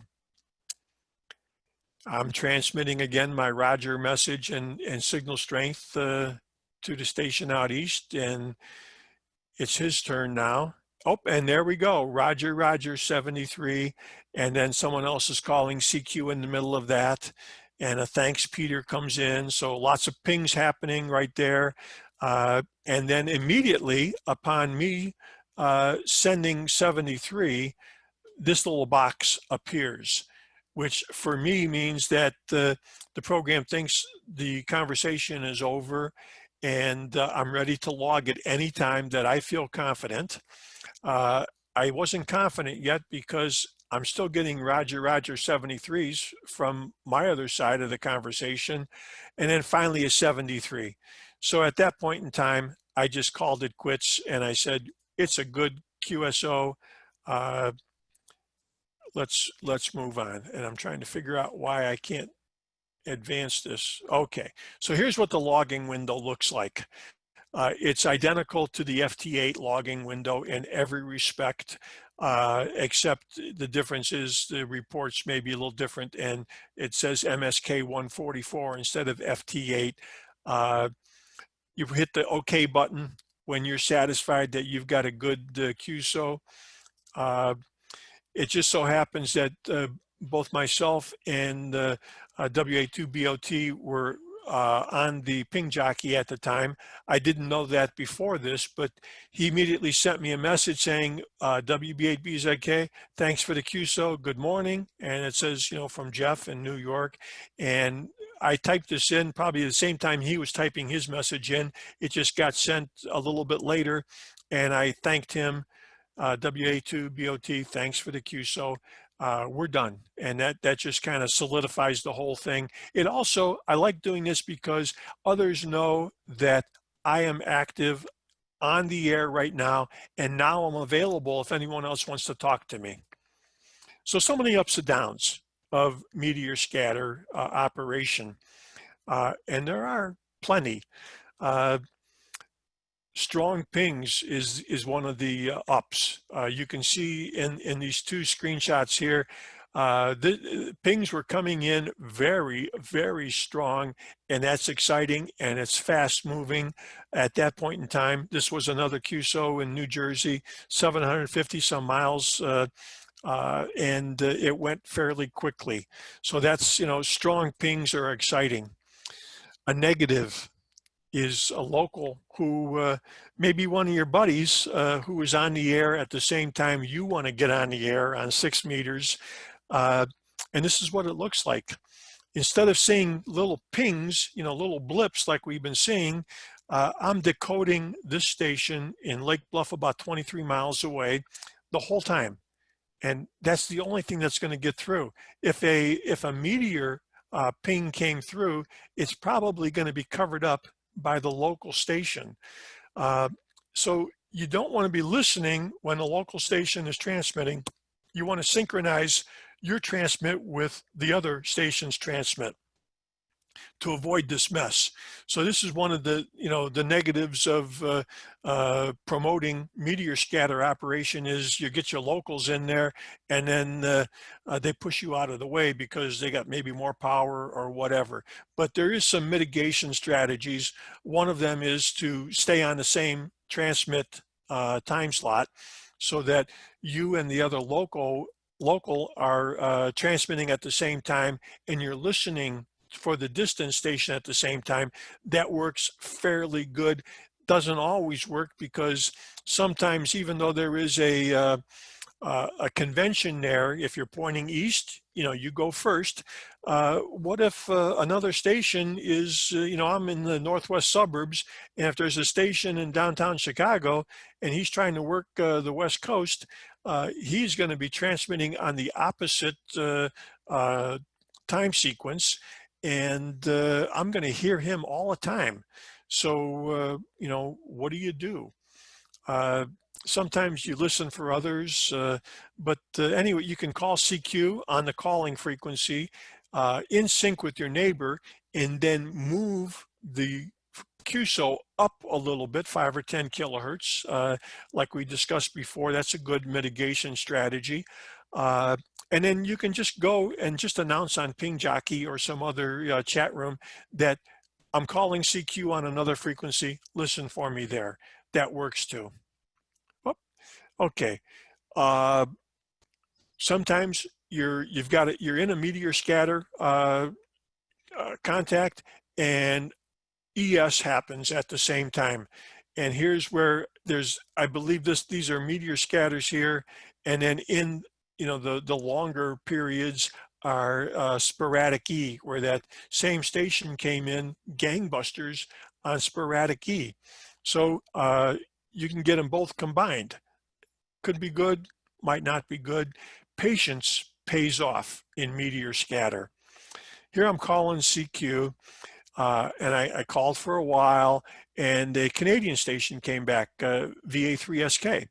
I'm transmitting again my Roger message and signal strength to the station out east, and it's his turn now. Oh, and there we go. Roger, Roger 73. And then someone else is calling CQ in the middle of that. And a thanks Peter comes in. So lots of pings happening right there. And then immediately upon me sending 73, this little box appears, which for me means that the program thinks the conversation is over, and I'm ready to log at any time that I feel confident. I wasn't confident yet because I'm still getting Roger, Roger 73s from my other side of the conversation, and then finally a 73. So at that point in time, I just called it quits and I said, it's a good QSO. Let's move on. And I'm trying to figure out why I can't advance this. Okay, so here's what the logging window looks like. It's identical to the FT8 logging window in every respect, except the difference is the reports may be a little different, and it says MSK144 instead of FT8. You hit the OK button when you're satisfied that you've got a good QSO. It just so happens that both myself and WA2BOT were on the ping jockey at the time. I didn't know that before this, but he immediately sent me a message saying, WB8BZK, thanks for the QSO, good morning. And it says, you know, from Jeff in New York. And I typed this in probably the same time he was typing his message in. It just got sent a little bit later, and I thanked him. WA2BOT, thanks for the QSO. We're done. And that just kind of solidifies the whole thing. It also, I like doing this because others know that I am active on the air right now, and now I'm available if anyone else wants to talk to me. So many ups and downs of meteor scatter operation, and there are plenty. Strong pings is one of the ups. You can see in these two screenshots here, the pings were coming in very, very strong, and that's exciting, and it's fast moving. At that point in time, this was another QSO in New Jersey, 750 some miles, and it went fairly quickly. So that's, you know, strong pings are exciting. A negative is a local who maybe one of your buddies who is on the air at the same time you want to get on the air on 6 meters. And this is what it looks like. Instead of seeing little pings, you know, little blips like we've been seeing, I'm decoding this station in Lake Bluff about 23 miles away the whole time. And that's the only thing that's going to get through. If a meteor ping came through, it's probably going to be covered up by the local station. So you don't want to be listening when the local station is transmitting. You want to synchronize your transmit with the other station's transmit to avoid this mess. So this is one of the, you know, the negatives of promoting meteor scatter operation is you get your locals in there, and then they push you out of the way because they got maybe more power or whatever. But there is some mitigation strategies. One of them is to stay on the same transmit time slot so that you and the other local are transmitting at the same time, and you're listening for the distance station at the same time. That works fairly good. Doesn't always work because sometimes, even though there is a convention there, if you're pointing east, you know, you go first. What if another station is, you know, I'm in the northwest suburbs, and if there's a station in downtown Chicago and he's trying to work the West Coast, he's going to be transmitting on the opposite time sequence, and I'm going to hear him all the time. So, you know, what do? Sometimes you listen for others, but anyway, you can call CQ on the calling frequency in sync with your neighbor, and then move the QSO up a little bit, 5 or 10 kilohertz, like we discussed before. That's a good mitigation strategy. And then you can just go and just announce on Ping Jockey or some other chat room that I'm calling CQ on another frequency. Listen for me there. That works too. Oh, okay. Sometimes you're in a meteor scatter contact, and ES happens at the same time. And here's where I believe these are meteor scatters here, and then in the longer periods are sporadic E, where that same station came in gangbusters on sporadic E. So you can get them both combined. Could be good, might not be good. Patience pays off in meteor scatter. Here I'm calling CQ, and I called for a while, and a Canadian station came back, VA3SK.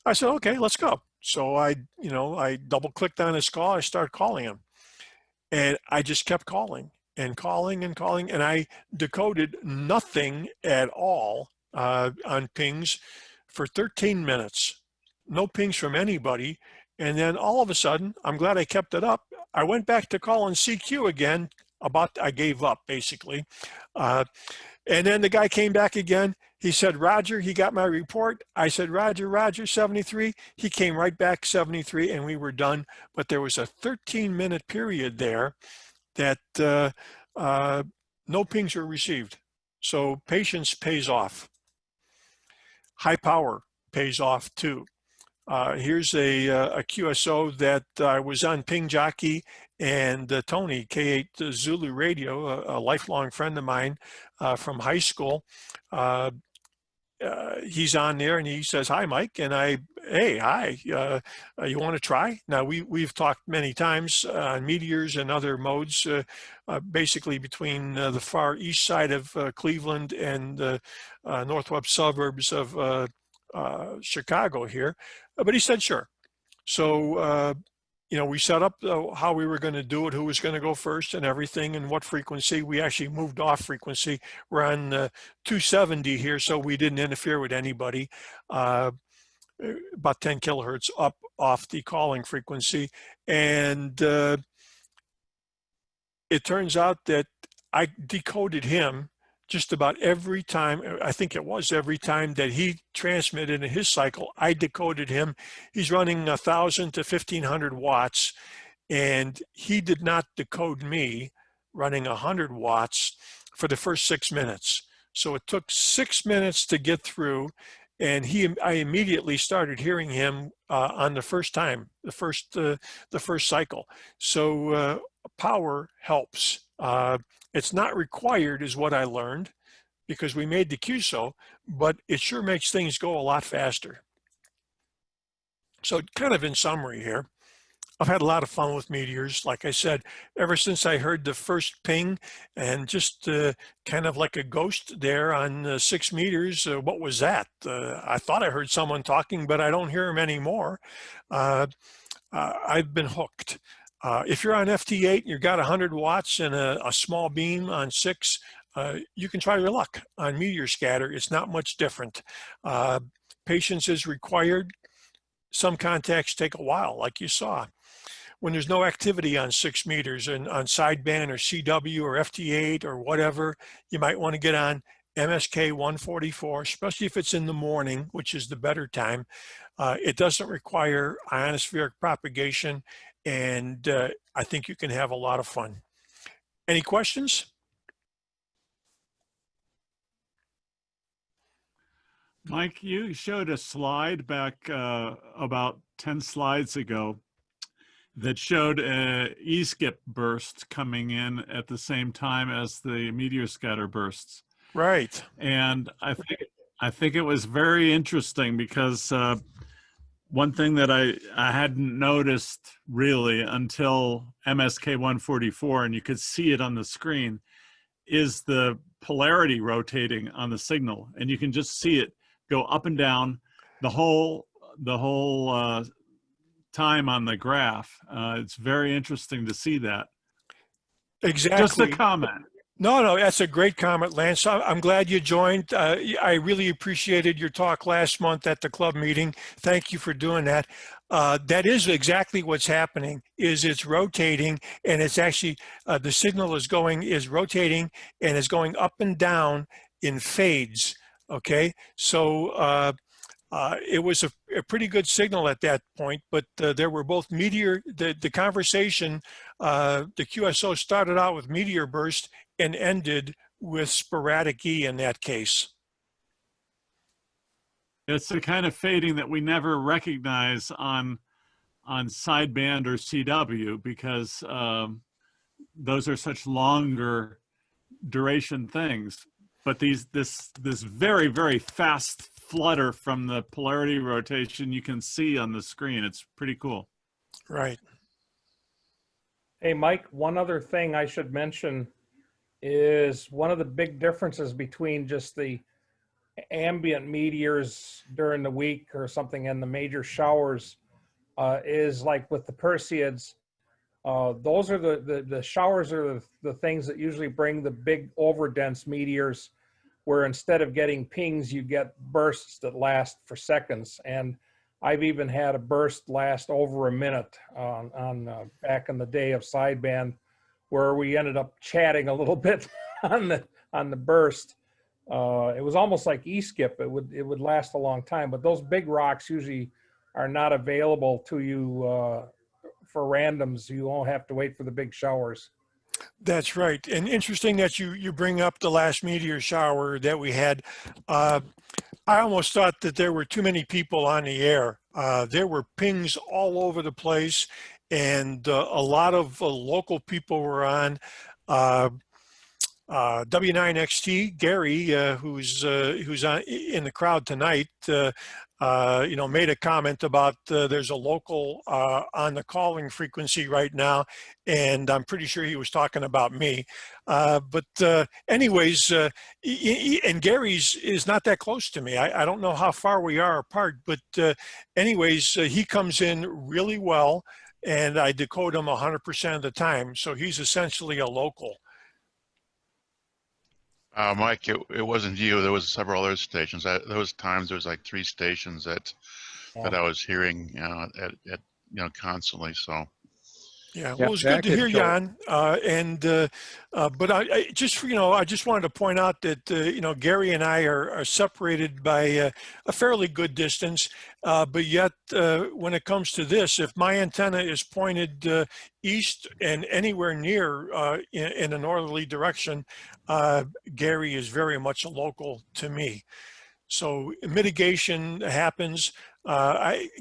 I said, okay, let's go. So I double clicked on his call. I started calling him, and I just kept calling and calling and calling, and I decoded nothing at all on pings for 13 minutes. No pings from anybody. And then all of a sudden, I'm glad I kept it up. I went back to calling CQ again. I gave up basically. And then the guy came back again. He said, Roger, he got my report. I said, Roger, 73. He came right back 73, and we were done. But there was a 13-minute period there that no pings were received. So patience pays off. High power pays off too. Here's a QSO that I was on Ping Jockey, and Tony, K8 Zulu Radio, a lifelong friend of mine from high school. He's on there, and he says, hi, Mike. And hey, hi, you want to try? Now, we've talked many times on meteors and other modes, basically between the far east side of Cleveland and the northwest suburbs of Chicago here. But he said, sure. So, we set up how we were going to do it, who was going to go first and everything, and what frequency. We actually moved off frequency. We're on 270 here, so we didn't interfere with anybody. About 10 kilohertz up off the calling frequency. And it turns out that I decoded him just about every time. I think it was every time that he transmitted in his cycle, I decoded him. He's running 1,000 to 1,500 watts, and he did not decode me running 100 watts for the first 6 minutes. So it took 6 minutes to get through, and I immediately started hearing him on the first time, the first cycle. So power helps. It's not required, is what I learned, because we made the QSO, but it sure makes things go a lot faster. So kind of in summary here, I've had a lot of fun with meteors. Like I said, ever since I heard the first ping, and just kind of like a ghost there on 6 meters. What was that? I thought I heard someone talking, but I don't hear him anymore. I've been hooked. If you're on FT8 and you've got 100 watts and a small beam on 6, you can try your luck on meteor scatter. It's not much different. Patience is required. Some contacts take a while, like you saw. When there's no activity on 6 meters and on sideband or CW or FT8 or whatever, you might want to get on MSK144, especially if it's in the morning, which is the better time. It doesn't require ionospheric propagation, and I think you can have a lot of fun. Any questions? Mike, you showed a slide back about 10 slides ago that showed a E-skip burst coming in at the same time as the meteor scatter bursts. Right. And I think it was very interesting because one thing that I hadn't noticed really until MSK144, and you could see it on the screen, is the polarity rotating on the signal, and you can just see it go up and down the whole time on the graph. It's very interesting to see that. Exactly. Just a comment. No, that's a great comment, Lance. I'm glad you joined. I really appreciated your talk last month at the club meeting. Thank you for doing that. That is exactly what's happening, is it's rotating, and it's actually, the signal is rotating and is going up and down in fades, okay? So it was a pretty good signal at that point, but there were both meteor, the conversation, the QSO started out with meteor burst and ended with sporadic E in that case. It's the kind of fading that we never recognize on sideband or CW, because those are such longer duration things. But this very, very fast flutter from the polarity rotation you can see on the screen. It's pretty cool. Right. Hey, Mike, one other thing I should mention is one of the big differences between just the ambient meteors during the week or something and the major showers is like with the Perseids. Those are the showers are the things that usually bring the big overdense meteors, where instead of getting pings, you get bursts that last for seconds. And I've even had a burst last over a minute on back in the day of sideband, where we ended up chatting a little bit on the burst. It was almost like E-skip. It would last a long time, but those big rocks usually are not available to you for randoms. You won't have to wait for the big showers. That's right. And interesting that you bring up the last meteor shower that we had. I almost thought that there were too many people on the air. There were pings all over the place, and a lot of local people were on. W9XT, Gary, who's on in the crowd tonight, made a comment about there's a local on the calling frequency right now, and I'm pretty sure he was talking about me. Anyways, and Gary's is not that close to me. I don't know how far we are apart, but anyways, he comes in really well, and I decode him 100% of the time. So he's essentially a local. Mike, it wasn't you. There was several other stations. Those times there was like 3 stations that I was hearing at constantly. So yeah, well, it was good to hear, Jan. But I just wanted to point out that Gary and I are separated by a fairly good distance, but yet when it comes to this, if my antenna is pointed east and anywhere near in a northerly direction, Gary is very much a local to me. So mitigation happens.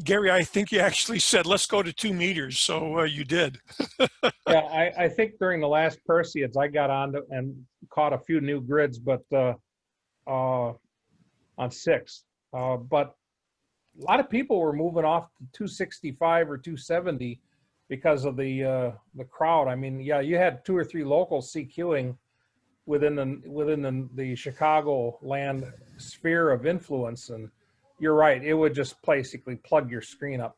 Gary, I think you actually said, let's go to 2 meters. So you did. Yeah, I think during the last Perseids, I got on and caught a few new grids, but on 6. But a lot of people were moving off to 265 or 270 because of the crowd. I mean, yeah, you had 2 or 3 locals CQing within the Chicago land sphere of influence, and you're right, it would just basically plug your screen up.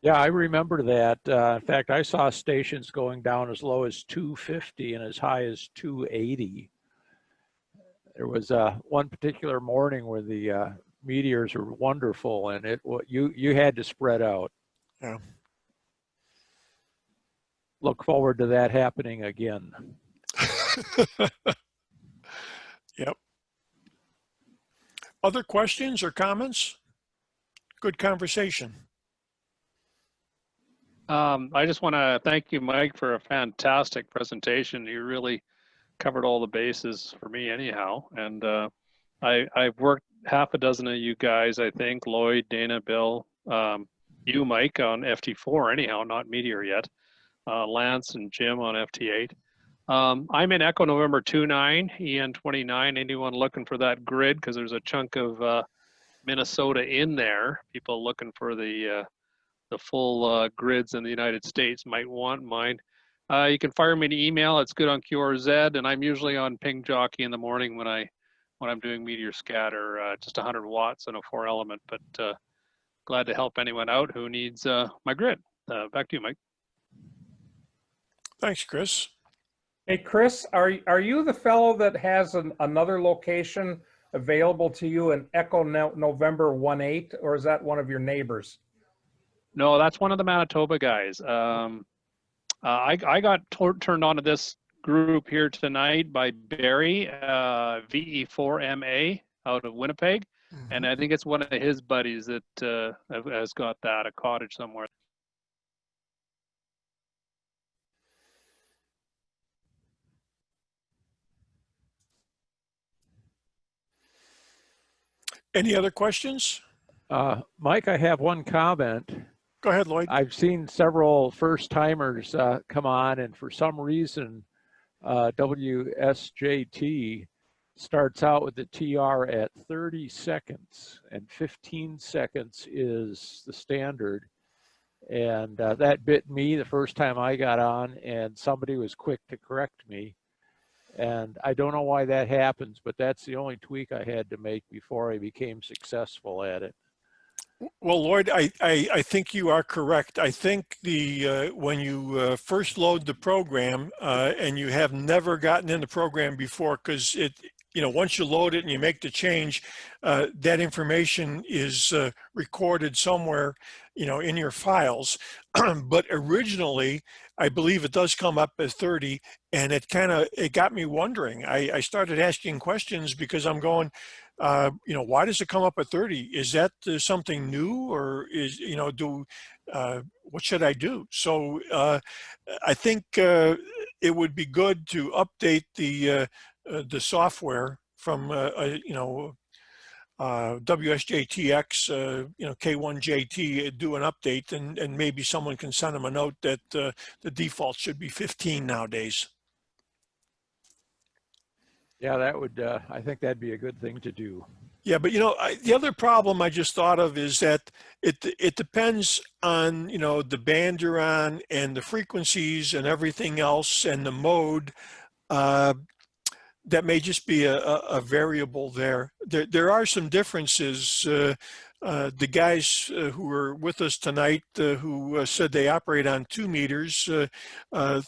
Yeah, I remember that. In fact, I saw stations going down as low as 250 and as high as 280. There was one particular morning where the meteors were wonderful, and you had to spread out. Yeah. Look forward to that happening again. Yep. Other questions or comments? Good conversation. I just want to thank you, Mike, for a fantastic presentation. You really covered all the bases for me anyhow. And I've worked half a dozen of you guys, I think, Lloyd, Dana, Bill, you, Mike, on FT4 anyhow, not Meteor yet, Lance and Jim on FT8. I'm in Echo November 29, EN29. Anyone looking for that grid? Because there's a chunk of Minnesota in there. People looking for the full grids in the United States might want mine. You can fire me an email. It's good on QRZ, and I'm usually on Ping Jockey in the morning when I'm doing meteor scatter, just 100 watts and a 4-element. But glad to help anyone out who needs my grid. Back to you, Mike. Thanks, Chris. Hey, Chris, are you the fellow that has another location available to you in Echo November 18, or is that one of your neighbors? No, that's one of the Manitoba guys. I got turned on to this group here tonight by Barry, VE4MA out of Winnipeg. And I think it's one of his buddies that has got that, a cottage somewhere. Any other questions? Mike, I have one comment. Go ahead, Lloyd. I've seen several first timers come on, and for some reason, WSJT starts out with the TR at 30 seconds, and 15 seconds is the standard. And that bit me the first time I got on, and somebody was quick to correct me. And I don't know why that happens, but that's the only tweak I had to make before I became successful at it. Well, Lloyd, I think you are correct. I think when you first load the program and you have never gotten in the program before, because once you load it and you make the change, that information is recorded somewhere, in your files. But originally, I believe it does come up as 30, and it got me wondering. I started asking questions because I'm going, why does it come up at 30? Is that something new, or what should I do? So I think it would be good to update the software from WSJT-X, K1JT, do an update, and maybe someone can send them a note that the default should be 15 nowadays. Yeah, that would, I think that'd be a good thing to do. Yeah, but the other problem I just thought of is that it depends on, the band you're on and the frequencies and everything else and the mode. That may just be a variable there. There are some differences. The guys who were with us tonight who said they operate on 2 meters,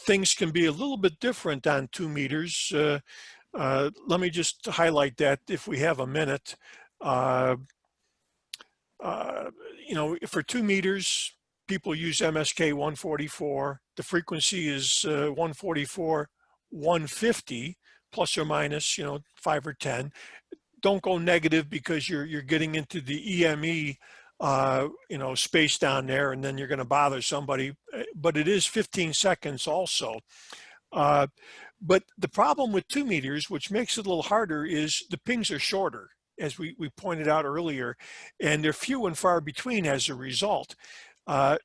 things can be a little bit different on 2 meters. Let me just highlight that if we have a minute. For 2 meters, people use MSK144. The frequency is 144, 150. Plus or minus, 5 or 10. Don't go negative because you're getting into the EME, space down there, and then you're going to bother somebody. But it is 15 seconds also. But the problem with 2 meters, which makes it a little harder, is the pings are shorter, as we pointed out earlier, and they're few and far between as a result.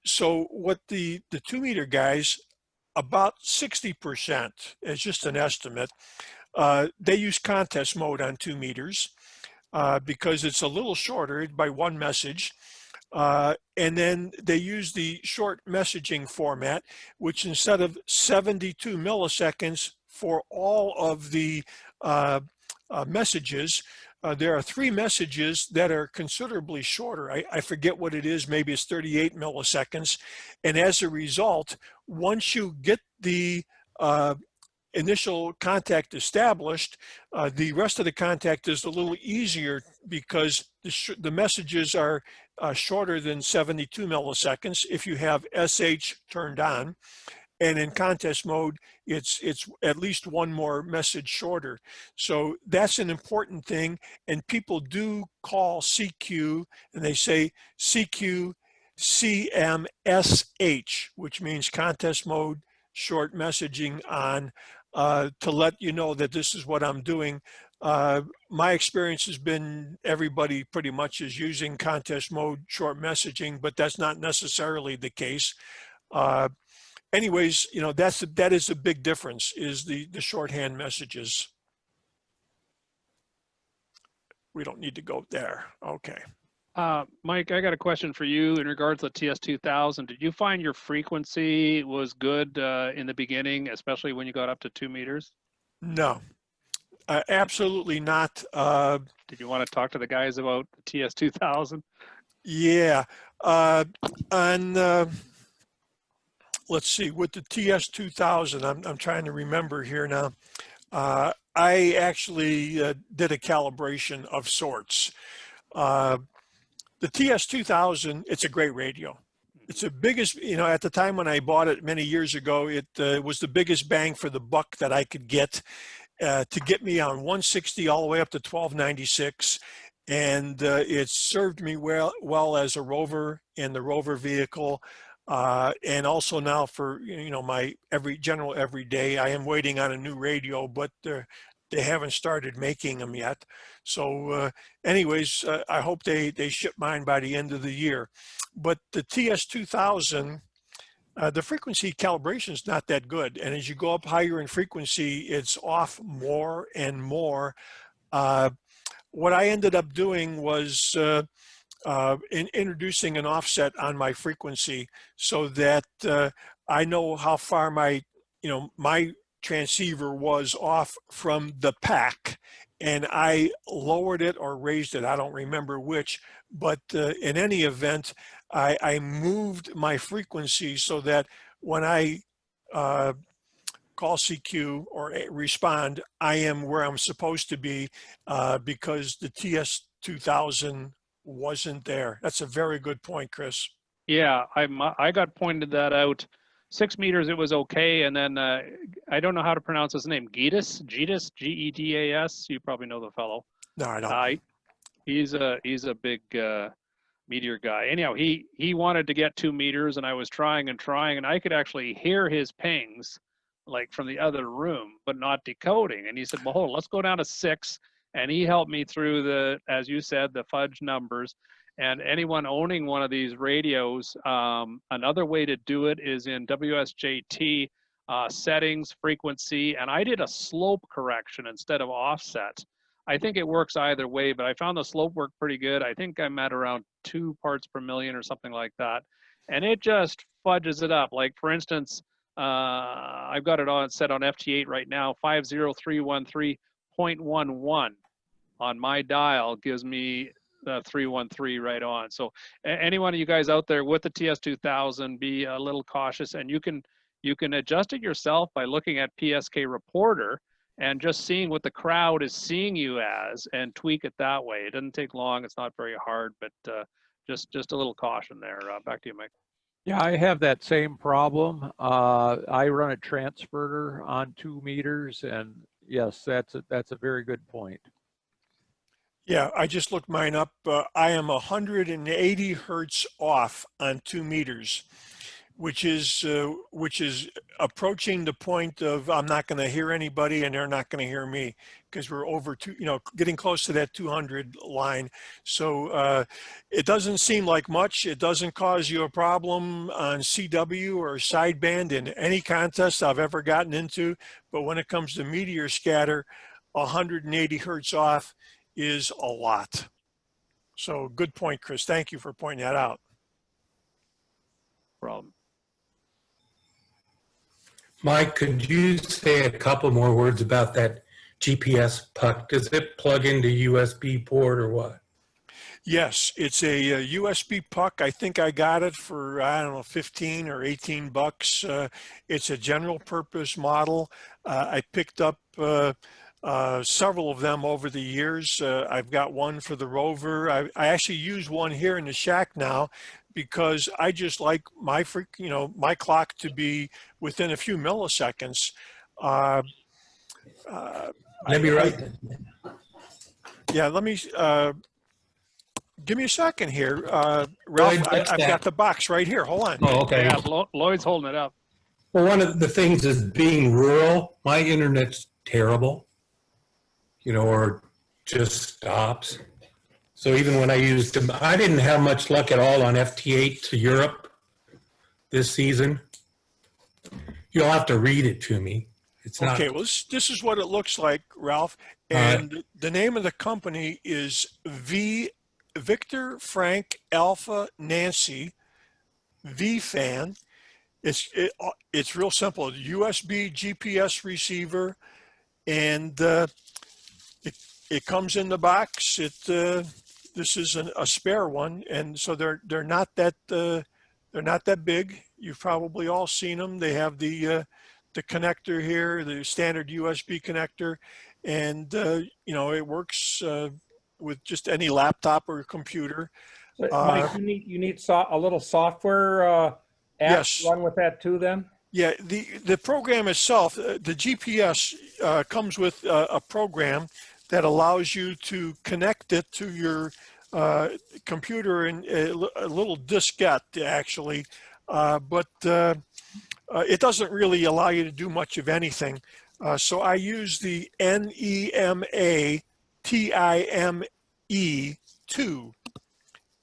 So what the 2 meter guys, about 60%, as just an estimate, they use contest mode on 2 meters because it's a little shorter by 1 message. And then they use the short messaging format, which instead of 72 milliseconds for all of the messages, there are 3 messages that are considerably shorter. I forget what it is, maybe it's 38 milliseconds. And as a result, once you get the initial contact established, the rest of the contact is a little easier because the messages are shorter than 72 milliseconds if you have SH turned on. And in contest mode, it's at least 1 more message shorter. So that's an important thing. And people do call CQ, and they say CQ CMSH, which means contest mode short messaging on, to let you know that this is what I'm doing. My experience has been everybody pretty much is using contest mode short messaging, but that's not necessarily the case. Anyways, that is a big difference, is the shorthand messages. We don't need to go there. Okay. Mike, I got a question for you in regards to the TS2000. Did you find your frequency was good in the beginning, especially when you got up to 2 meters? No, absolutely not. Did you want to talk to the guys about the TS2000? Yeah, let's see, with the TS2000, I'm trying to remember here now. I actually did a calibration of sorts. The TS2000, it's a great radio. It's the biggest, you know, at the time when I bought it many years ago, it was the biggest bang for the buck that I could get to get me on 160 all the way up to 1296. And it served me well as a rover in the rover vehicle. And also now for, you know, my every day. I am waiting on a new radio, but they haven't started making them yet. So anyways, I hope they ship mine by the end of the year. But the TS2000, the frequency calibration is not that good. And as you go up higher in frequency, it's off more and more. What I ended up doing was introducing an offset on my frequency so that I know how far my transceiver was off from the pack, and I lowered it or raised it. I don't remember which, but in any event, I moved my frequency so that when I call CQ or respond, I am where I'm supposed to be because the TS2000 wasn't there. That's a very good point, Chris. Yeah, I got pointed that out. 6 meters, it was okay. And then I don't know how to pronounce his name. Gedas, Gedas. You probably know the fellow. No, I don't. He's a big Meteor guy. Anyhow, he wanted to get 2 meters, and I was trying, and I could actually hear his pings like from the other room, but not decoding. And he said, well, hold on, let's go down to 6. And he helped me through the, as you said, the fudge numbers. And anyone owning one of these radios, another way to do it is in WSJT settings, frequency, and I did a slope correction instead of offset. I think it works either way, but I found the slope worked pretty good. I think I'm at around 2 parts per million or something like that. And it just fudges it up. Like for instance, I've got it on set on FT8 right now, 50313.11 on my dial gives me 313 right on. So any one of you guys out there with the TS2000, be a little cautious, and you can adjust it yourself by looking at PSK Reporter and just seeing what the crowd is seeing you as and tweak it that way. It doesn't take long. It's not very hard, but just a little caution there. Back to you, Mike. Yeah, I have that same problem. I run a transverter on 2 meters, and yes, that's a very good point. Yeah, I just looked mine up. I am 180 hertz off on 2 meters, which is approaching the point of I'm not going to hear anybody and they're not going to hear me because we're over getting close to that 200 line. So it doesn't seem like much. It doesn't cause you a problem on CW or sideband in any contest I've ever gotten into. But when it comes to meteor scatter, 180 hertz off is a lot. So good point, Chris. Thank you for pointing that out. Problem. Mike, could you say a couple more words about that GPS puck? Does it plug into USB port or what? Yes, it's a USB puck. I think I got it for, I don't know, 15 or 18 bucks. It's a general purpose model. I picked up several of them over the years. I've got one for the rover. I actually use one here in the shack now because I just like my my clock to be within a few milliseconds. Let me write. Yeah, let me give me a second here, Ralph. I've got the box right here. Hold on. Oh, okay. Yeah, Lloyd's holding it up. Well, one of the things is being rural. My internet's terrible, or just stops. So even when I used them, I didn't have much luck at all on FT8 to Europe this season. You'll have to read it to me. It's not. Okay, well, this is what it looks like, Ralph. And the name of the company is Victor Frank Alpha Nancy VFan. It's real simple. USB GPS receiver, and it comes in the box. This is a spare one, and so they're not that big. You've probably all seen them. They have the connector here, the standard USB connector, and you know, it works with just any laptop or computer. So, Mike, you need a little software app Yes. to run with that too then? Yeah, the program itself, the GPS comes with a program that allows you to connect it to your computer in a little diskette, actually, but it doesn't really allow you to do much of anything. So I use the NEMA TIME2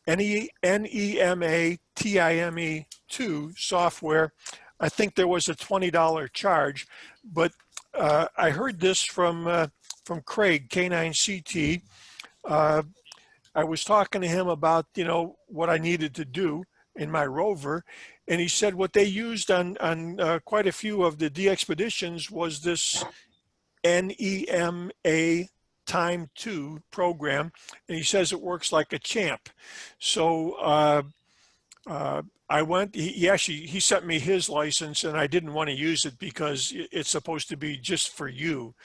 NEMA TIME2 software. I think there was a $20 charge, but I heard this from Craig, K9CT. I was talking to him about, you know, what I needed to do in my rover, and he said what they used on quite a few of the DXpeditions was this NEMA Time 2 program, and he says it works like a champ. So I went, he sent me his license, and I didn't want to use it because it's supposed to be just for you.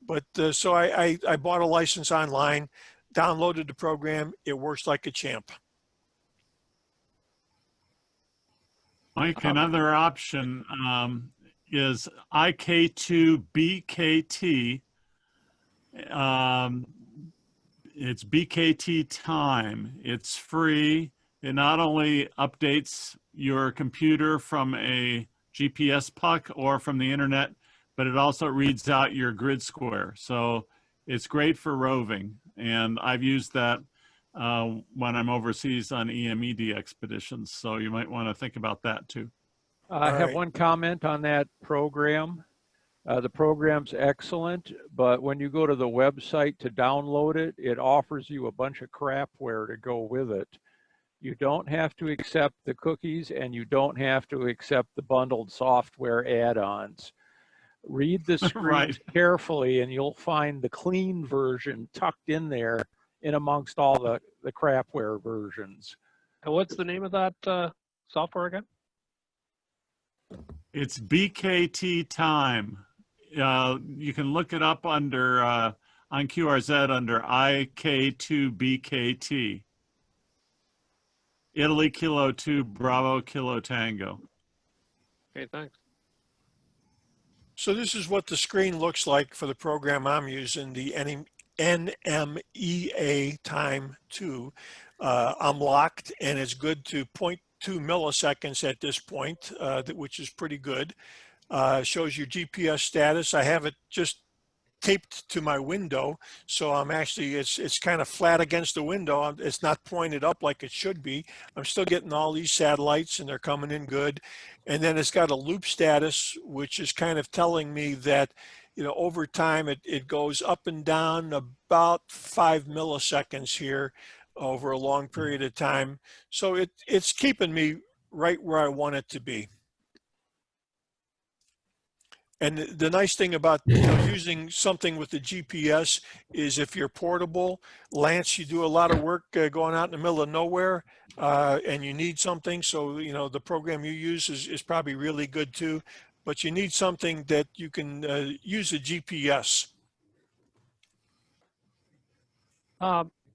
But so I bought a license online, downloaded the program. It works like a champ. Mike, another option is IK2BKT. It's BKT time. It's free. It not only updates your computer from a GPS puck or from the internet, but it also reads out your grid square. So it's great for roving. And I've used that when I'm overseas on EMED expeditions. So you might want to think about that too. I have one comment on that program. The program's excellent, but when you go to the website to download it, it offers you a bunch of crapware to go with it. You don't have to accept the cookies, and you don't have to accept the bundled software add-ons. Read the screens carefully, and you'll find the clean version tucked in there in amongst all the crapware versions. And what's the name of that software again? It's BKT time. You can look it up under on QRZ under IK2BKT. Italy Kilo 2 Bravo Kilo Tango. Okay, thanks. So this is what the screen looks like for the program I'm using, the NMEA Time 2. I'm locked, and it's good to 0.2 milliseconds at this point, which is pretty good. Shows your GPS status. I have it just taped to my window, so I'm actually, it's kind of flat against the window. It's not pointed up like it should be. I'm still getting all these satellites, and they're coming in good. And then it's got a loop status, which is kind of telling me that, you know, over time it goes up and down about 5 milliseconds here over a long period of time. So it's keeping me right where I want it to be. And the nice thing about, you know, using something with the GPS is if you're portable, Lance, you do a lot of work going out in the middle of nowhere, and you need something. So, you know, the program you use is probably really good too, but you need something that you can use a GPS.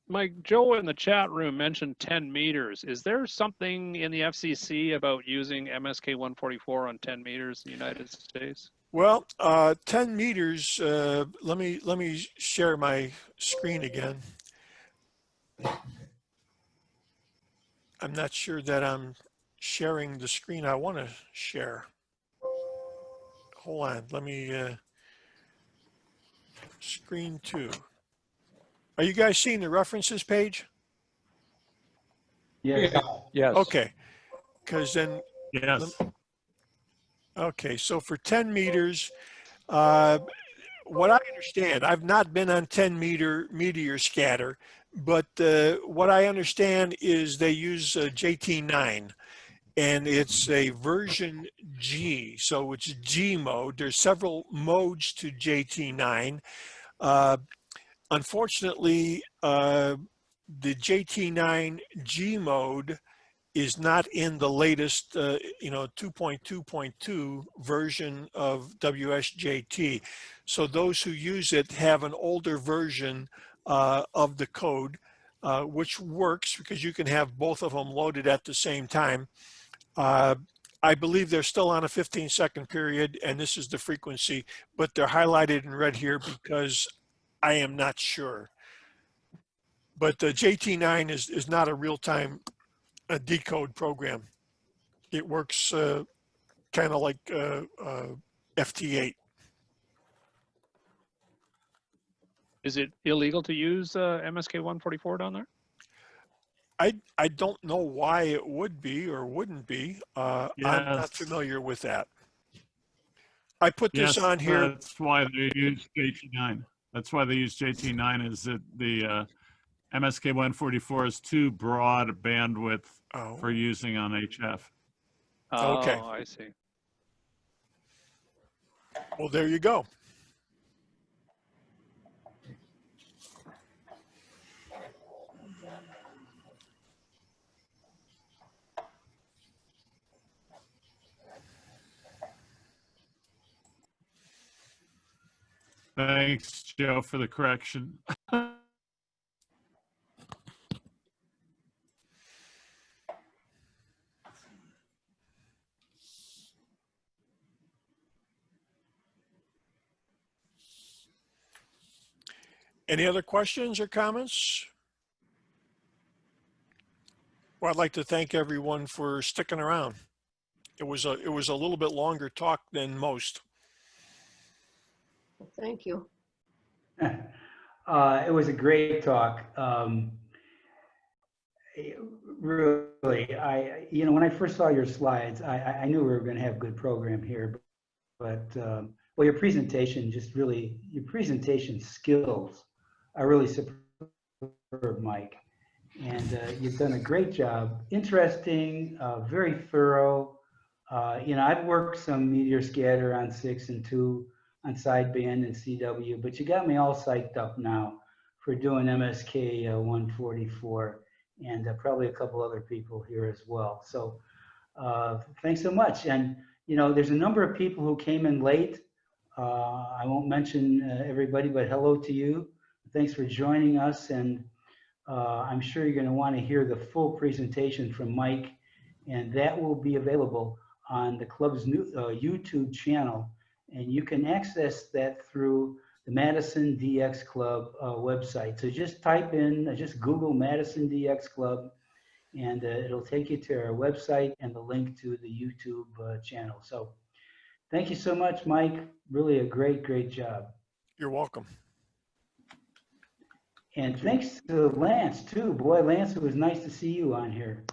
Mike, Joe in the chat room mentioned 10 meters. Is there something in the FCC about using MSK144 on 10 meters in the United States? Well, 10 meters, let me share my screen again. I'm not sure that I'm sharing the screen I want to share. Hold on, let me, screen 2. Are you guys seeing the references page? Yes. Yes. Okay, because then, Yes. okay, so for 10 meters, what I understand, I've not been on 10 meter meteor scatter, but what I understand is they use JT9, and it's a version G, so it's G mode. There's several modes to JT9. Unfortunately, the JT9 G mode is not in the latest, 2.2.2 version of WSJT. So those who use it have an older version of the code, which works because you can have both of them loaded at the same time. I believe they're still on a 15-second period, and this is the frequency, but they're highlighted in red here because I am not sure. But the JT9 is not a real-time decode program. It works kind of like FT8. Is it illegal to use MSK144 down there? I don't know why it would be or wouldn't be. I'm not Yes. familiar with that. I put this Yes, on here. that's why they use JT9. That's why they use JT9, is that the MSK144 is too broad a bandwidth for using on HF. Oh, Okay. I see. Well, there you go. Thanks, Joe, for the correction. Any other questions or comments? Well, I'd like to thank everyone for sticking around. It was a little bit longer talk than most. Thank you. It was a great talk. Really, when I first saw your slides, I knew we were going to have a good program here, but well, your presentation skills are really superb, Mike. And you've done a great job. Interesting, very thorough. I've worked some meteor scatter on 6 and 2 on sideband and CW, but you got me all psyched up now for doing MSK144 and probably a couple other people here as well. So thanks so much. And, there's a number of people who came in late. I won't mention everybody, but hello to you. Thanks for joining us. And I'm sure you're going to want to hear the full presentation from Mike, and that will be available on the club's new YouTube channel. And you can access that through the Madison DX Club website. So just type in, just Google Madison DX Club, and it'll take you to our website and the link to the YouTube channel. So thank you so much, Mike. Really a great, great job. You're welcome. And thanks to Lance too. Boy, Lance, it was nice to see you on here.